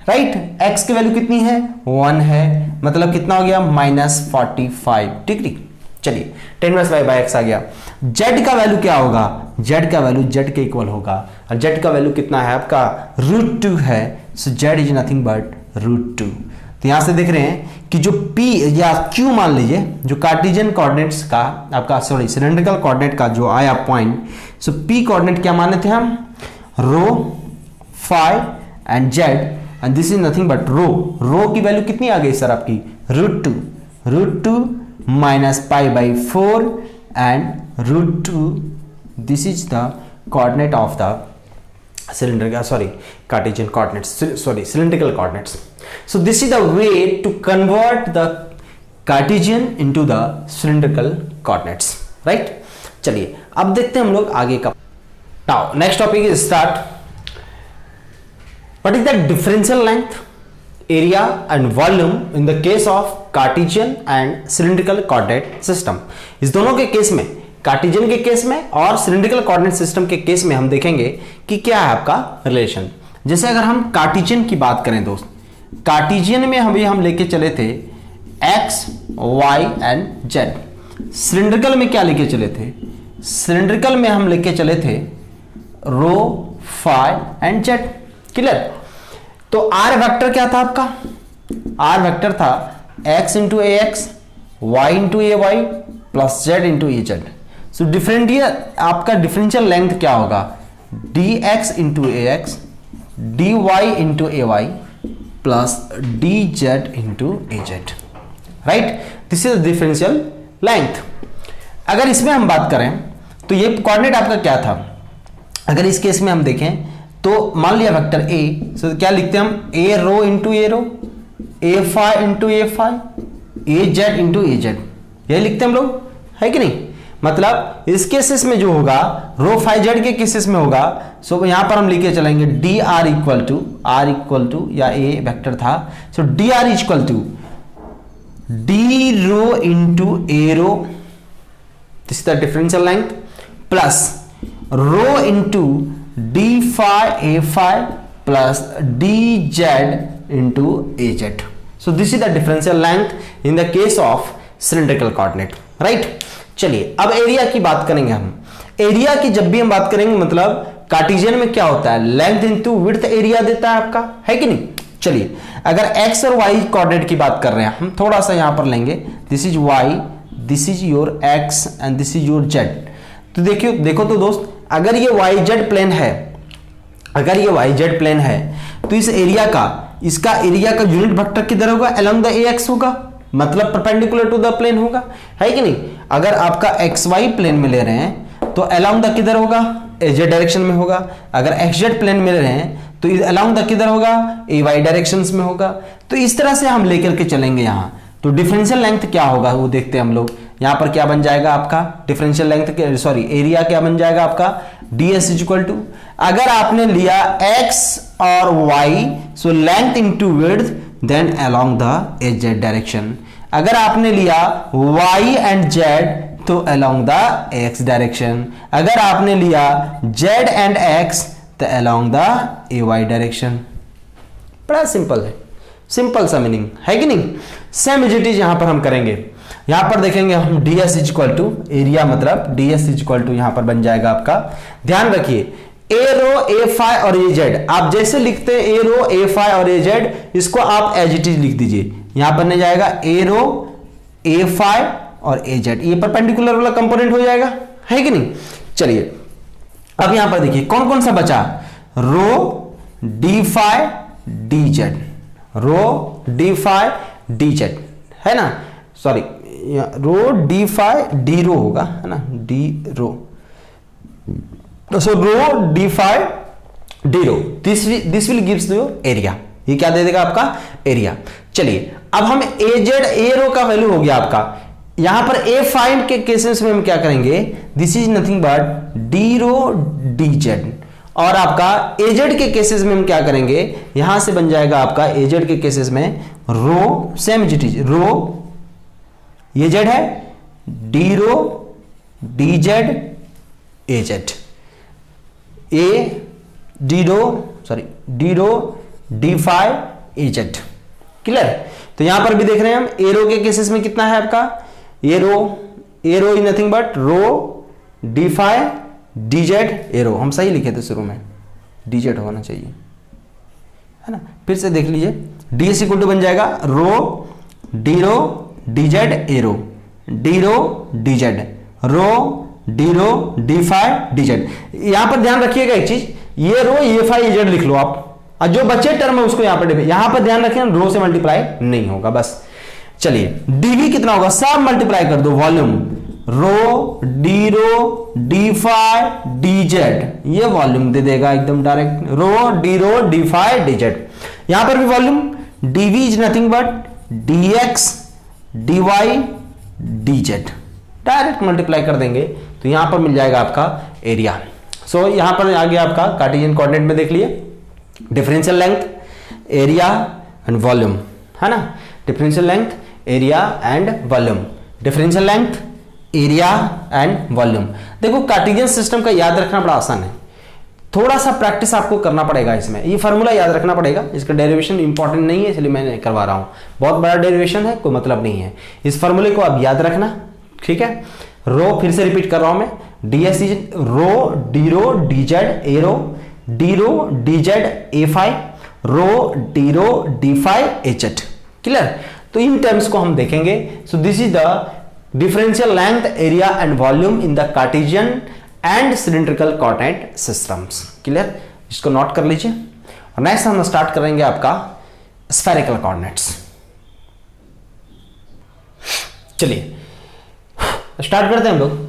राइट. x की वैल्यू कितनी है, 1 है, मतलब कितना हो गया, -45 डिग्री. चलिए tan inverse y by x आ गया. z का वैल्यू क्या होगा, z का वैल्यू z के इक्वल होगा, और z का वैल्यू कितना है आपका, √2 है. सो z इज नथिंग बट √2. तो यहां से देख रहे हैं कि जो p या q मान लीजिए, जो कार्टेशियन कोऑर्डिनेट्स का आपका सॉरी सिलिंड्रिकल कोऑर्डिनेट का जो आया पॉइंट, सो p कोऑर्डिनेट क्या माने थे हम, rho, phi and z, and this is nothing but rho. Rho की वैल्यू कितनी आ गई सर आपकी, √2 minus π/4 and √2. this is the coordinate of the Cartesian coordinates, cylindrical coordinates. So this is the way to convert the Cartesian into the cylindrical coordinates, right. चलिए अब देखते हैं हम लोग आगे का. Now next topic is start. What is the differential length, area and volume in the case of Cartesian and cylindrical coordinate system? इस दोनों के केस में, कार्टेशियन के केस में और सिलिंड्रिकल कोऑर्डिनेट सिस्टम के केस में हम देखेंगे कि क्या है आपका रिलेशन. जैसे अगर हम कार्टेशियन की बात करें दोस्त, कार्टेशियन में हम लेके चले थे x, y and z. Cylindrical में क्या लेके चले थे, सिलिंड्रिकल में हम लेके चले थे rho, phi and z. Clear. तो r वेक्टर क्या था आपका, r वेक्टर था x इंटू ए एक्स, y इंटू ए वाई प्लस z इंटू ए जेड. सो आपका डिफरेंशियल लेंथ क्या होगा, dx into A x, dy into A Y plus dz into A z, right. This is differential length. अगर इसमें हम बात करें तो ये कोऑर्डिनेट आपका क्या था, अगर इस केस में हम देखें तो मान लिया वेक्टर a, सो क्या लिखते हैं हम, a rho into A rho, a phi into A phi, a z into A z, यही लिखते हैं हम लोग, है कि नहीं. मतलब इस केसेस में जो होगा रो फाई जेड के केसेस में होगा, सो यहां पर हम लिखे चलेंगे डी आर इक्वल टू या a वेक्टर था, so D R equal to D rho into A rho, this is the differential length, plus rho into D phi A phi plus D Z into A Z. So this is the differential length in the case of cylindrical coordinate, right. चलिए अब area की बात करेंगे हम. Area की जब भी हम बात करेंगे, मतलब कार्टेशियन में क्या होता है, लेंथ इंटू विड्थ एरिया देता है आपका, है कि नहीं. चलिए अगर x और y कोऑर्डिनेट की बात कर रहे हैं, हम थोड़ा सा यहां पर लेंगे, this is y, this is your x and this is your z. तो देखो तो दोस्त, अगर ये yz प्लेन है, अगर ये yz प्लेन है, तो इस एरिया का, इसका एरिया का यूनिट वेक्टर किधर होगा, अलोंग द ax होगा, मतलब परपेंडिकुलर टू द प्लेन होगा, है कि नहीं. अगर आपका xy प्लेन में ले रहे हैं तो अलोंग द किधर होगा, az डायरेक्शन में होगा. अगर xz प्लेन में ले रहे हैं तो अलोंग द किधर होगा, ay डायरेक्शंस में होगा. तो इस तरह से हम लेकर के चलेंगे यहां. तो डिफरेंशियल लेंथ क्या होगा वो देखते हैं हम लोग. यहां पर क्या बन जाएगा आपका डिफरेंशियल लेंथ, सॉरी एरिया क्या बन जाएगा आपका, ds इज इक्वल टू, अगर आपने लिया x और y, so length into width then along the z direction. अगर आपने लिया y एंड z तो अलोंग द x डायरेक्शन. अगर आपने लिया z एंड x तो अलोंग द ay डायरेक्शन. बड़ा सिंपल है, सिंपल सा मीनिंग है कि नहीं। सेम एज इट इज यहां पर हम करेंगे। यहां पर देखेंगे हम ds इक्वल टू एरिया, मतलब ds इक्वल टू यहां पर बन जाएगा आपका, ध्यान रखिए ए रो ए फाई और ए जेड, आप जैसे लिखते हैं ए रो ए फाई और ए जेड, इसको आप एज इट इज लिख दीजिए। यहां पर नहीं जाएगा ए रो ए फाई और ए जेड, ये परपेंडिकुलर वाला कंपोनेंट हो जाएगा, है कि नहीं। चलिए अब यहां पर देखिए कौन कौन सा बचा, rho D phi D Z, rho D phi D z, है ना, sorry rho D phi d rho होगा, है ना, d rho, so rho D phi d rho, this will gives you area, ये क्या दे देगा आपका एरिया। चलिए अब हम ए जेड ए रो का वैल्यू हो गया आपका, यहां पर ए फाइंड के केसेस में हम क्या करेंगे, this is nothing but d rho D z, और आपका एजेड के केसेस में हम क्या करेंगे, यहां से बन जाएगा आपका एजेड के केसेस में rho, same it is rho, ये जेड है, d rho D Z a z, a d rho sorry d rho D phi a z, clear. तो यहां पर भी देख रहे हैं हम ए रो के केसेस में कितना है आपका, A rho is nothing but rho D phi D Z A rho, हम सही लिखे थे शुरू में, डी जेड होना चाहिए, है ना। फिर से देख लीजिए डी एस इक्वल टू बन जाएगा rho D Z A rho, D rho D Z, rho D phi D Z. यहां पर ध्यान रखिएगा एक चीज, ये रो ये फाई ये जेड लिख लो आप, और जो बच्चे टर्म है उसको यहां पर ध्यान रखिए रो से मल्टीप्लाई नहीं होगा बस। चलिए डीवी कितना होगा, सब मल्टीप्लाई कर दो, volume rho D phi D z, ये वॉल्यूम दे देगा एकदम direct, rho D phi D Z. यहां पर भी volume d v is nothing but d x d y d z, direct multiply कर देंगे तो यहां पर मिल जाएगा आपका एरिया। सो यहां पर आ गया आपका कार्टेशियन कोऑर्डिनेट में, देख लिए differential length area and volume, है ना, differential length area and volume, differential length area and volume. देखो कार्टेशियन सिस्टम का याद रखना बड़ा आसान है, थोड़ा सा प्रैक्टिस आपको करना पड़ेगा, इसमें ये फॉर्मूला याद रखना पड़ेगा, इसका डेरिवेशन इंपॉर्टेंट नहीं है इसलिए मैं करवा रहा हूं, बहुत बड़ा डेरिवेशन है कोई मतलब नहीं है, इस फॉर्मूले को आप याद रखना, ठीक है। रो फिर से रिपीट कर रहा हूं मैं, d s is rho D Z A rho D Z a phi, rho D phi a z, clear. तो इन टर्म्स को हम देखेंगे। So this is the differential length area and volume in the Cartesian and cylindrical coordinate systems, clear, इसको note कर लीजिए। और next हम स्टार्ट करेंगे आपका स्फेरिकल कोऑर्डिनेट्स। चलिए स्टार्ट करते हैं हम लोग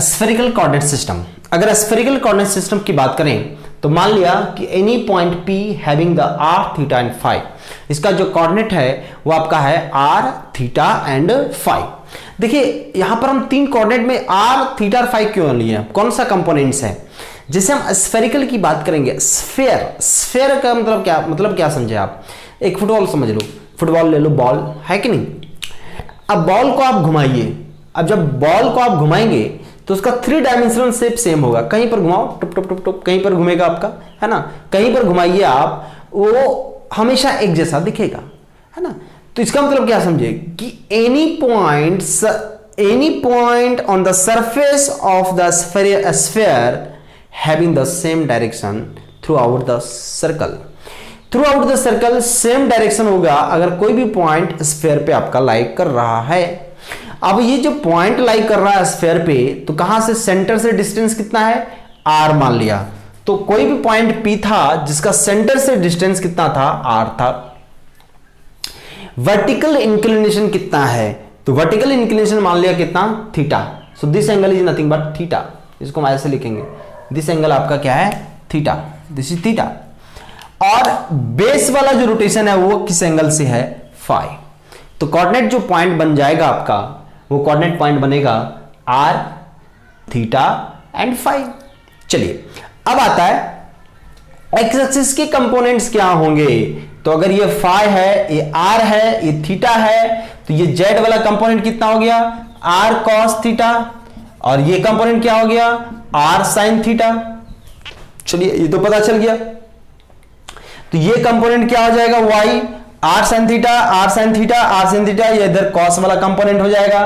स्फेरिकल कोऑर्डिनेट सिस्टम। अगर स्फेरिकल कोऑर्डिनेट सिस्टम की बात करें तो मान लिया कि any point P having the r theta and phi, इसका जो कोऑर्डिनेट है वो आपका है r थीटा एंड फाई। देखिए यहां पर हम तीन कोऑर्डिनेट में r थीटा और फाई क्यों लिए, कौन सा कंपोनेंट्स है। जैसे हम स्फेरिकल की बात करेंगे, स्फेयर का मतलब क्या समझे आप, एक फुटबॉल समझ लो, फुटबॉल ले लो, बॉल है कि नहीं। अब बॉल को आप घुमाइए, अब जब बॉल को आप घुमाएंगे तो उसका 3 डायमेंशनल शेप सेम होगा, कहीं पर घुमाओ टुप टुप टुप टुप, कहीं पर घूमेगा आपका, है ना, कहीं पर घुमाइए आप, वो हमेशा एक जैसा दिखेगा, है ना। तो इसका मतलब क्या समझे कि any point on the surface of the sphere having the same direction through out the circle, through out the circle same direction होगा अगर कोई भी पॉइंट स्फीयर पे आपका लाइक कर रहा है। अब ये जो पॉइंट लाइक कर रहा है स्फीयर पे, तो कहां से, सेंटर से डिस्टेंस कितना है r मान लिया, तो कोई भी पॉइंट P था जिसका सेंटर से डिस्टेंस कितना था, r था। वर्टिकल इंक्लिनेशन कितना है, तो वर्टिकल इंक्लिनेशन मान लिया कितना, theta. So this angle is nothing but theta, इसको हम ऐसे लिखेंगे, दिस एंगल आपका क्या है, थीटा, दिस इज थीटा। और बेस वाला जो रोटेशन है वो किस एंगल से है, फाई। तो कोऑर्डिनेट जो पॉइंट बन जाएगा आपका, वो कोऑर्डिनेट पॉइंट बनेगा r थीटा एंड फाई। चलिए अब आता है एक्स एक्सिस के कंपोनेंट्स क्या होंगे। तो अगर ये फाई है, ये r है, ये थीटा है, तो ये z वाला कंपोनेंट कितना हो गया, r cos थीटा, और ये कंपोनेंट क्या हो गया, r sin थीटा। चलिए ये तो पता चल गया। तो ये कंपोनेंट क्या हो जाएगा, y, आर साइन थीटा ये इधर कॉस वाला कंपोनेंट हो जाएगा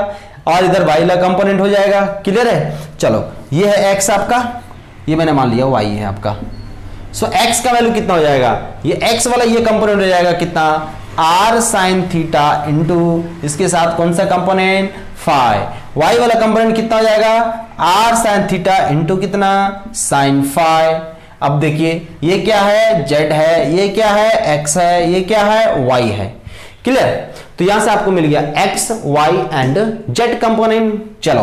और इधर वाई वाला कंपोनेंट हो जाएगा। क्लियर है? चलो ये है एक्स आपका, ये मैंने मान लिया वाई है आपका। सो एक्स का वैल्यू कितना हो जाएगा, ये एक्स वाला ये कंपोनेंट हो जाएगा कितना, आर साइन थीटा इंटू इसके साथ कौन सा कंपोनेंट, फाई। वाई वाला कंपोनेंट कितना हो जाएगा, आर साइन थीटा इंटू कितना, साइन फाई। अब देखिए ये क्या है, जेड है, ये क्या है, एक्स है, ये क्या है, वाई है। क्लियर? तो यहां से आपको मिल गया x y and z component. चलो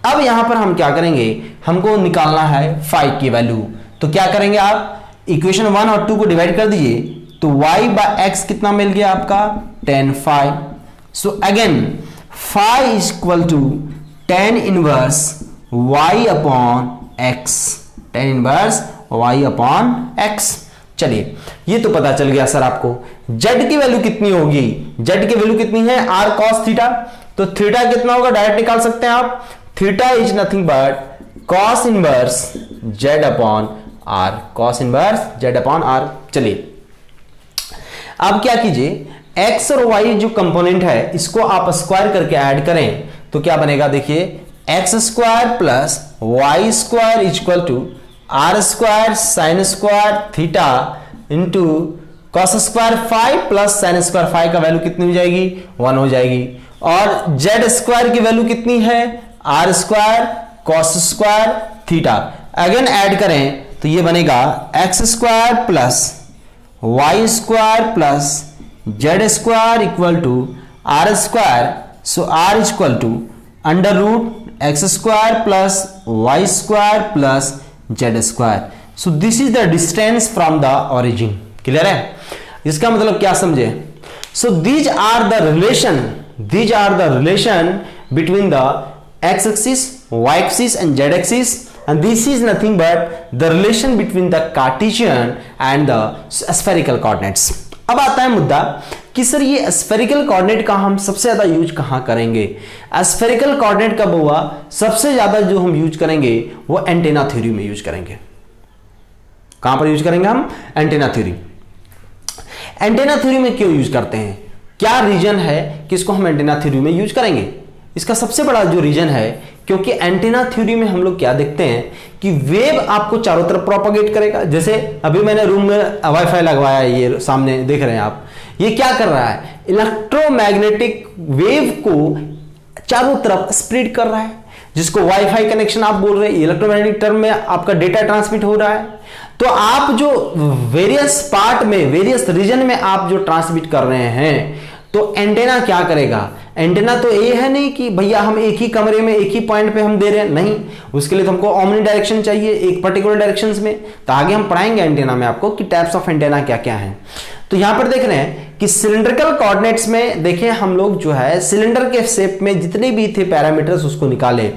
अब यहां पर हम क्या करेंगे, हमको निकालना है फाई की वैल्यू। तो क्या करेंगे आप, इक्वेशन 1 और 2 को डिवाइड कर दीजिए, तो y बाय एक्स कितना मिल गया आपका, tan phi. So again phi is equal to tan inverse y upon x, tan inverse y upon x। चलिए ये तो पता चल गया सर आपको। z की वैल्यू कितनी होगी, z की वैल्यू कितनी है, r cos थीटा। तो थीटा कितना होगा डायरेक्ट निकाल सकते हैं आप, theta is nothing but cos inverse z upon r, cos inverse z upon r। चलिए अब क्या कीजिए, x और y जो कंपोनेंट है इसको आप स्क्वायर करके ऐड करें तो क्या बनेगा, देखिए x square plus Y square equal to r square sine square theta into cos square phi plus sine square phi का वैल्यू कितनी हो जाएगी, 1 हो जाएगी। और जेड स्क्वायर की वैल्यू कितनी है, r square cos square theta. Again add करें तो ये बनेगा x square plus Y square plus z square equal to r square. So r equal to under root x square plus Y square plus z square. So this is the distance from the origin. Clear है? इसका मतलब क्या समझे, so these are the relation between the x axis, y axis and z axis, and this is nothing but the relation between the Cartesian and the spherical coordinates। अब आता है मुद्दा कि सर ये spherical coordinate का हम सबसे ज्यादा यूज कहां करेंगे। spherical coordinate कब हुआ, सबसे ज्यादा जो हम यूज करेंगे वो एंटेना थ्योरी में यूज करेंगे। कहां पर यूज करेंगे हम, एंटेना थ्योरी। एंटेना थ्योरी में क्यों यूज करते हैं, क्या रीजन है कि इसको हम एंटेना थ्योरी में यूज करेंगे। इसका सबसे बड़ा जो रीजन है, क्योंकि एंटीना थ्योरी में हम लोग क्या देखते हैं कि वेव आपको चारों तरफ प्रोपेगेट करेगा। जैसे अभी मैंने रूम में वाईफाई लगवाया है, ये सामने देख रहे हैं आप, ये क्या कर रहा है, इलेक्ट्रोमैग्नेटिक वेव को चारों तरफ स्प्रेड कर रहा है, जिसको वाईफाई कनेक्शन आप बोल रहे हैं। इलेक्ट्रोमैग्नेटिक टर्म में आपका डेटा ट्रांसमिट हो रहा है। तो आप जो वेरियस पार्ट में, वेरियस रीजन में आप जो ट्रांसमिट कर रहे हैं, तो एंटेना क्या करेगा, एंटेना तो ये है नहीं कि भैया हम एक ही कमरे में एक ही पॉइंट पे हम दे रहे हैं, नहीं, उसके लिए तो हमको ओमनी डायरेक्शन चाहिए, एक पर्टिकुलर डायरेक्शंस में। तो आगे हम पढ़ाएंगे एंटेना में आपको कि टाइप्स ऑफ एंटेना क्या क्या हैं। तो यहां पर देख रहे हैं कि सिलिंड्रिकल कोऑर्डिनेट्स में देखें हम लोग जो है सिलेंडर के शेप में जितने भी थे पैरामीटर्स उसको निकाले।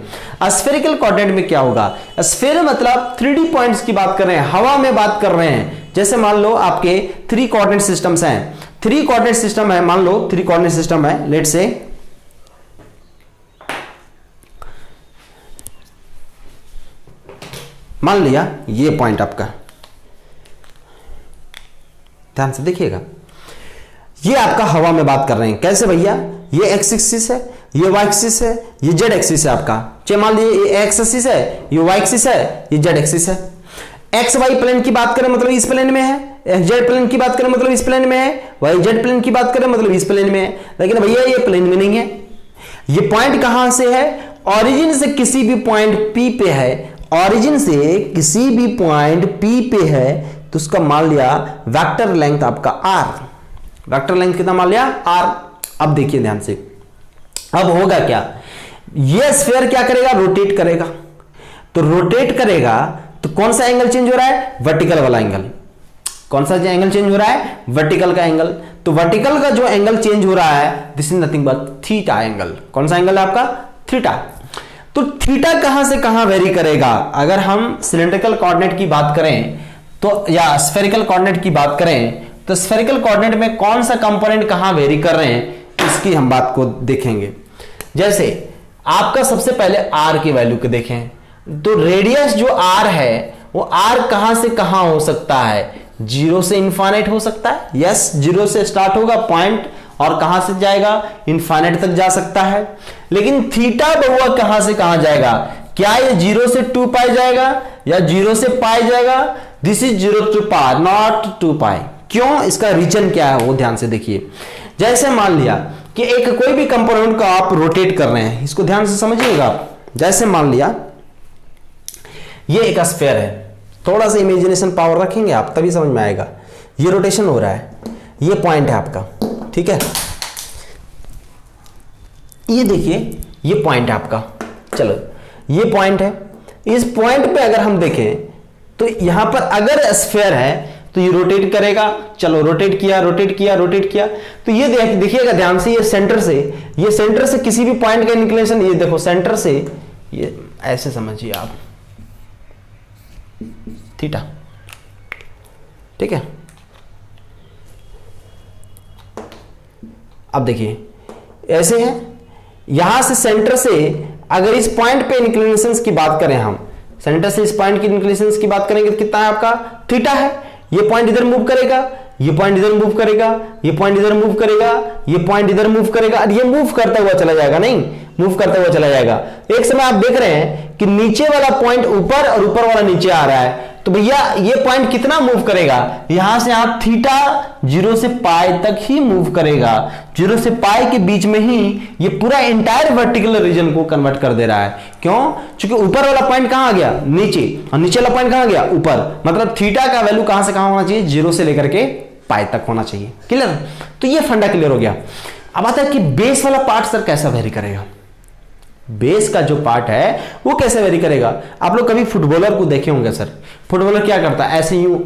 स्फेरिकल कोऑर्डिनेट में क्या होगा, स्फेयर मतलब 3D पॉइंट्स की बात कर रहे हैं, हवा में बात कर रहे हैं। जैसे मान लो आपके 3 कोऑर्डिनेट सिस्टम्स हैं, 3 कोऑर्डिनेट सिस्टम है, मान लो 3 कोऑर्डिनेट सिस्टम है, लेट्स से मान लिया ये पॉइंट आपका, ध्यान से देखिएगा, ये आपका हवा में बात कर रहे हैं। कैसे भैया, ये एक्स एक्सिस है, ये वाई एक्सिस है, ये जेड एक्सिस है आपका। चलिए मान लीजिए ये एक्स एक्सिस है, ये वाई एक्सिस है, ये जेड एक्सिस है। एक्स वाई प्लेन की बात करें मतलब इस प्लेन में है, एक्स जेड प्लेन की बात करें मतलब इस प्लेन में है, वाई जेड प्लेन की बात करें मतलब इस प्लेन में है। लेकिन भैया ये प्लेन में नहीं है। ये पॉइंट कहां से है, ओरिजिन से किसी भी पॉइंट P पे है, ओरिजिन से किसी भी पॉइंट P पे है, तो उसका मान लिया वेक्टर लेंथ आपका R। वेक्टर लेंथ कितना मान लिया, R। अब देखिए ध्यान से, अब होगा क्या, ये स्फीयर क्या करेगा, रोटेट करेगा। तो रोटेट करेगा तो कौन सा एंगल चेंज हो रहा है, वर्टिकल वाला एंगल। कौन सा एंगल चेंज हो रहा है, वर्टिकल का एंगल। तो वर्टिकल का जो एंगल चेंज हो रहा है, this is nothing but theta angle. कौन सा एंगल है आपका, थीटा। तो थीटा कहां से कहां वेरी करेगा, अगर हम सिलेंड्रिकल कोऑर्डिनेट की बात करें तो, या स्फेरिकल कोऑर्डिनेट की बात करें तो स्फेरिकल कोऑर्डिनेट में कौन सा कंपोनेंट कहां वेरी कर रहे हैं, इसकी हम बात को देखेंगे। जैसे आपका सबसे पहले R की वैल्यू को देखें, तो रेडियस जो R है वो R कहां से कहां हो सकता है, जीरो से इनफाइनाइट हो सकता है, यस, जीरो से स्टार्ट होगा पॉइंट और कहां से जाएगा, इनफाइनाइट तक जा सकता है। लेकिन थीटा बहुआ कहां से कहां जाएगा, क्या ये जीरो से 2 पाई जाएगा या जीरो से पाई जाएगा, this is 0 to pi, not 2 पाई। क्यों, इसका रीजन क्या है वो ध्यान से देखिए। जैसे मान लिया कि एक कोई भी कंपोनेंट को आप रोटेट कर रहे हैं, इसको ध्यान से समझिएगा। जैसे मान लिया ये एक स्फीयर है, थोड़ा सा इमेजिनेशन पावर रखेंगे आप तभी समझ में आएगा। ये रोटेशन हो रहा है, ये पॉइंट है आपका, ठीक है, ये देखिए ये पॉइंट है आपका, चलो ये पॉइंट है। इस पॉइंट पे अगर हम देखें तो यहां पर अगर स्फीयर है तो ये रोटेट करेगा, चलो रोटेट किया रोटेट किया रोटेट किया, तो ये देखिएगा ध्यान से, ये सेंटर से किसी भी पॉइंट का इंक्लिनेशन, ये देखो सेंटर से, ये ऐसे समझिए आप, थीटा, ठीक है। अब देखिए ऐसे है, यहां से सेंटर से अगर इस पॉइंट पे इंक्लिनेशंस की बात करें, हम सेंटर से इस पॉइंट की इंक्लिनेशंस की बात करेंगे तो कितना है आपका, थीटा है। ये पॉइंट इधर मूव करेगा, ये पॉइंट इधर मूव करेगा, ये पॉइंट इधर मूव करेगा, ये पॉइंट इधर मूव करेगा, और ये मूव करता हुआ चला जाएगा, नहीं मूव करता हुआ चला जाएगा। एक समय आप देख रहे हैं कि नीचे वाला पॉइंट ऊपर और ऊपर वाला नीचे आ रहा है, तो भैया ये पॉइंट कितना मूव करेगा, यहां से आप थीटा 0 से पाई तक ही मूव करेगा। 0 से पाई के बीच में ही ये पूरा एंटायर वर्टिकल रीजन को कन्वर्ट कर दे रहा है। क्यों, क्योंकि ऊपर वाला पॉइंट कहां आ गया, नीचे, और नीचे वाला पॉइंट कहां गया, ऊपर। मतलब थीटा का वैल्यू कहां से कहां होना चाहिए, 0 से लेकर के पाई तक होना चाहिए। क्लियर, तो ये फंडा क्लियर हो गया। अब आता है कि बेस वाला पार्ट सर कैसा वेरी करेगा। बेस का जो पार्ट है वो कैसे वेरी करेगा। आप लोग कभी फुटबॉलर को देखे होंगे सर, फुटबॉलर क्या करता है, ऐसे यूं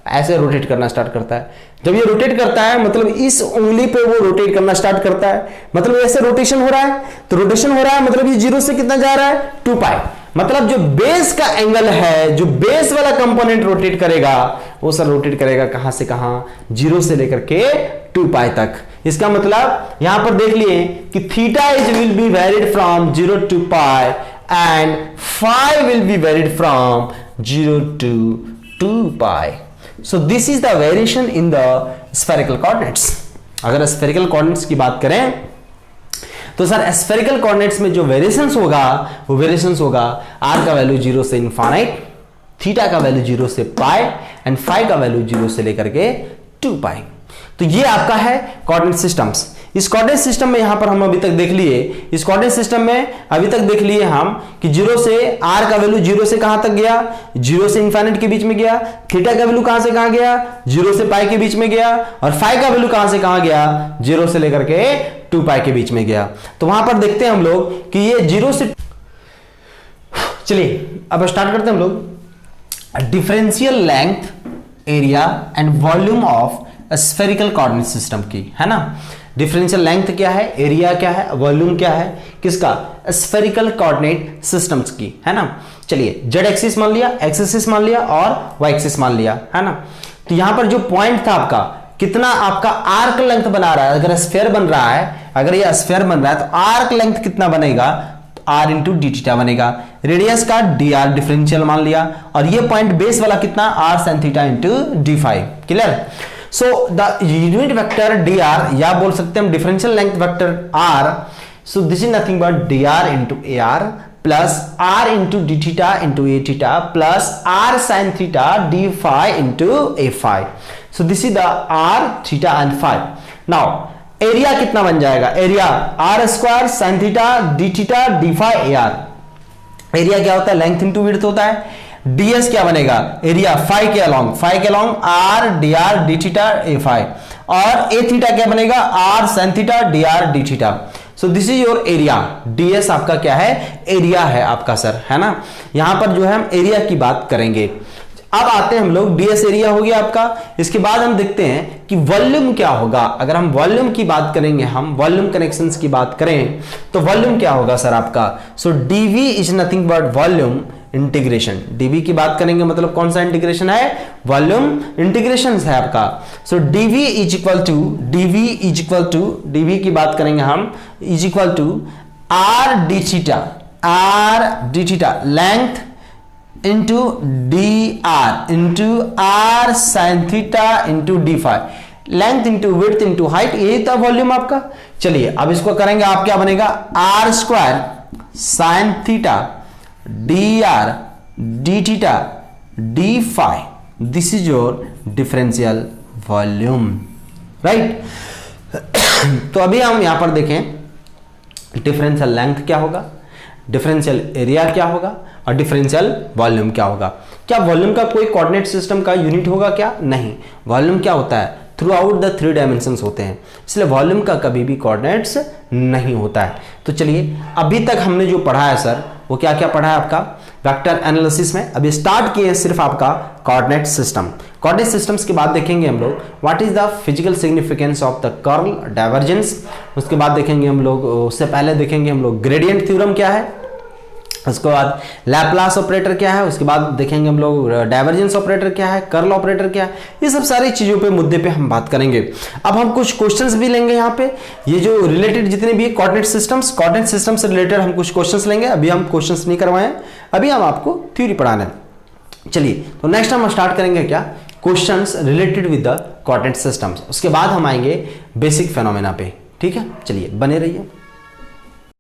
ऐसे रोटेट करना स्टार्ट करता है। जब ये रोटेट करता है मतलब इस उंगली पे वो रोटेट करना स्टार्ट करता है, मतलब ऐसे रोटेशन हो रहा है, तो रोटेशन हो रहा है मतलब ये 0 से कितना जा रहा है, 2 पाई। मतलब जो बेस का एंगल है, जो बेस वाला कंपोनेंट रोटेट करेगा वो सर रोटेट करेगा कहां से कहां, 0 से लेकर के 2 पाई तक। इसका मतलब यहां पर देख लिए कि theta is will be varied from 0 to pi and phi will be varied from 0 to 2 pi. So this is the variation in the spherical coordinates. अगर स्फेरिकल कोऑर्डिनेट्स की बात करें तो सर स्फेरिकल कोऑर्डिनेट्स में जो वेरिएशंस होगा वो variations होगा r का वैल्यू 0 से इनफाइनाइट, थीटा का वैल्यू 0 से पाई एंड फाई का वैल्यू 0 से लेकर के 2 पाई। तो ये आपका है कोऑर्डिनेट सिस्टम्स। इस कोऑर्डिनेट सिस्टम में यहां पर हम अभी तक देख लिए, इस कोऑर्डिनेट सिस्टम में अभी तक देख लिए हम कि 0 से r का वैल्यू 0 से कहां तक गया, 0 से इनफाइनाइट के बीच में गया, थीटा का वैल्यू कहां से कहां गया, 0 से पाई के बीच में गया, और फाई का वैल्यू कहां से कहां गया, 0 से लेकर के 2 पाई के बीच में गया। तो वहां पर देखते हैं हम लोग कि ये 0 से, चलिए अब स्टार्ट करते हैं हम लोग differential length, area and volume of spherical coordinate system की, है ना। डिफरेंशियल लेंथ क्या है, एरिया क्या है, वॉल्यूम क्या है, किसका, स्फेरिकल कोऑर्डिनेट सिस्टम्स की, है ना। चलिए जेड एक्सिस मान लिया, एक्स एक्सिस मान लिया और वाई एक्सिस मान लिया, है ना। तो यहां पर जो पॉइंट था आपका, कितना आपका आर्क लेंथ बना रहा है, अगर स्फेयर बन रहा है, अगर ये स्फेयर बन रहा है तो आर्क लेंथ कितना बनेगा, r इंटू डी थीटा बनेगा। रेडियस का dr डिफरेंशियल मान लिया, और ये पॉइंट बेस वाला कितना, r sin theta into D phi. Clear. So the unit vector dr, या बोल सकते हैं हम differential length vector r, so this is nothing but dr into ar plus r into d theta into a theta plus r sin theta d phi into A phi. So this is the r theta and phi. Now area कितना बन जाएगा, area r square sin theta d theta d phi ar। Area क्या होता है, length into width होता है। ds क्या बनेगा, एरिया फाई के along r dr D theta A phi, और ए थीटा क्या बनेगा, r sin theta dr D theta. So this is your area. ds आपका क्या है, एरिया है आपका सर, है ना। यहां पर जो है हम एरिया की बात करेंगे। अब आते हैं हम लोग, ds एरिया हो गया आपका। इसके बाद हम देखते हैं कि वॉल्यूम क्या होगा। अगर हम वॉल्यूम की बात करेंगे, हम वॉल्यूम कनेक्शंस की बात करें तो वॉल्यूम क्या होगा सर आपका, so dv is nothing but volume integration. dv की बात करेंगे मतलब कौन सा इंटीग्रेशन है, वॉल्यूम इंटीग्रेशन है आपका। So dv is equal to dv की बात करेंगे हम, is equal to r d theta length into d r into r sine theta into D phi, length into width into height, यही था volume आपका। चलिए अब इसको करेंगे, आप क्या बनेगा, r square sine theta d r d theta d phi, this is your differential volume, right. तो अभी हम यहां पर देखें डिफरेंशियल लेंथ क्या होगा, डिफरेंशियल एरिया क्या होगा और डिफरेंशियल वॉल्यूम क्या होगा। क्या वॉल्यूम का कोई कोऑर्डिनेट सिस्टम का यूनिट होगा क्या, नहीं। वॉल्यूम क्या होता है, थ्रू आउट द 3 डायमेंशंस होते हैं, इसलिए वॉल्यूम का कभी भी कोऑर्डिनेट्स नहीं होता है। तो चलिए अभी तक हमने जो पढ़ा है सर, वो क्या क्या पढ़ा है आपका वेक्टर एनालिसिस में। अभी स्टार्ट किए सिर्फ आपका कोऑर्डिनेट सिस्टम। कोऑर्डिनेट सिस्टम्स के बाद देखेंगे हम लोग what is the physical significance of the curl divergence, उसके बाद देखेंगे हम लोग, उससे पहले देखेंगे हम लोग ग्रेडियंट थ्योरम क्या है, उसके बाद लैप्लास ऑपरेटर क्या है, उसके बाद देखेंगे हम लोग डाइवर्जेंस ऑपरेटर क्या है, कर्ल ऑपरेटर क्या है, ये सब सारी चीजों पे मुद्दे पे हम बात करेंगे। अब हम कुछ क्वेश्चंस भी लेंगे यहाँ पे, ये जो रिलेटेड जितने भी कोऑर्डिनेट सिस्टम से रिलेटेड हम कुछ क्वेश्चंस लेंगे। अभी हम क्वेश्चंस नहीं करवाए, अभी हम आपको थ्योरी पढ़ाना है। चलिए तो नेक्स्ट हम स्टार्ट करेंगे क्या, questions related with the coordinate systems, उसके बाद हम आएंगे बेसिक फेनोमेना पे, ठीक है। चलिए बने रहिए।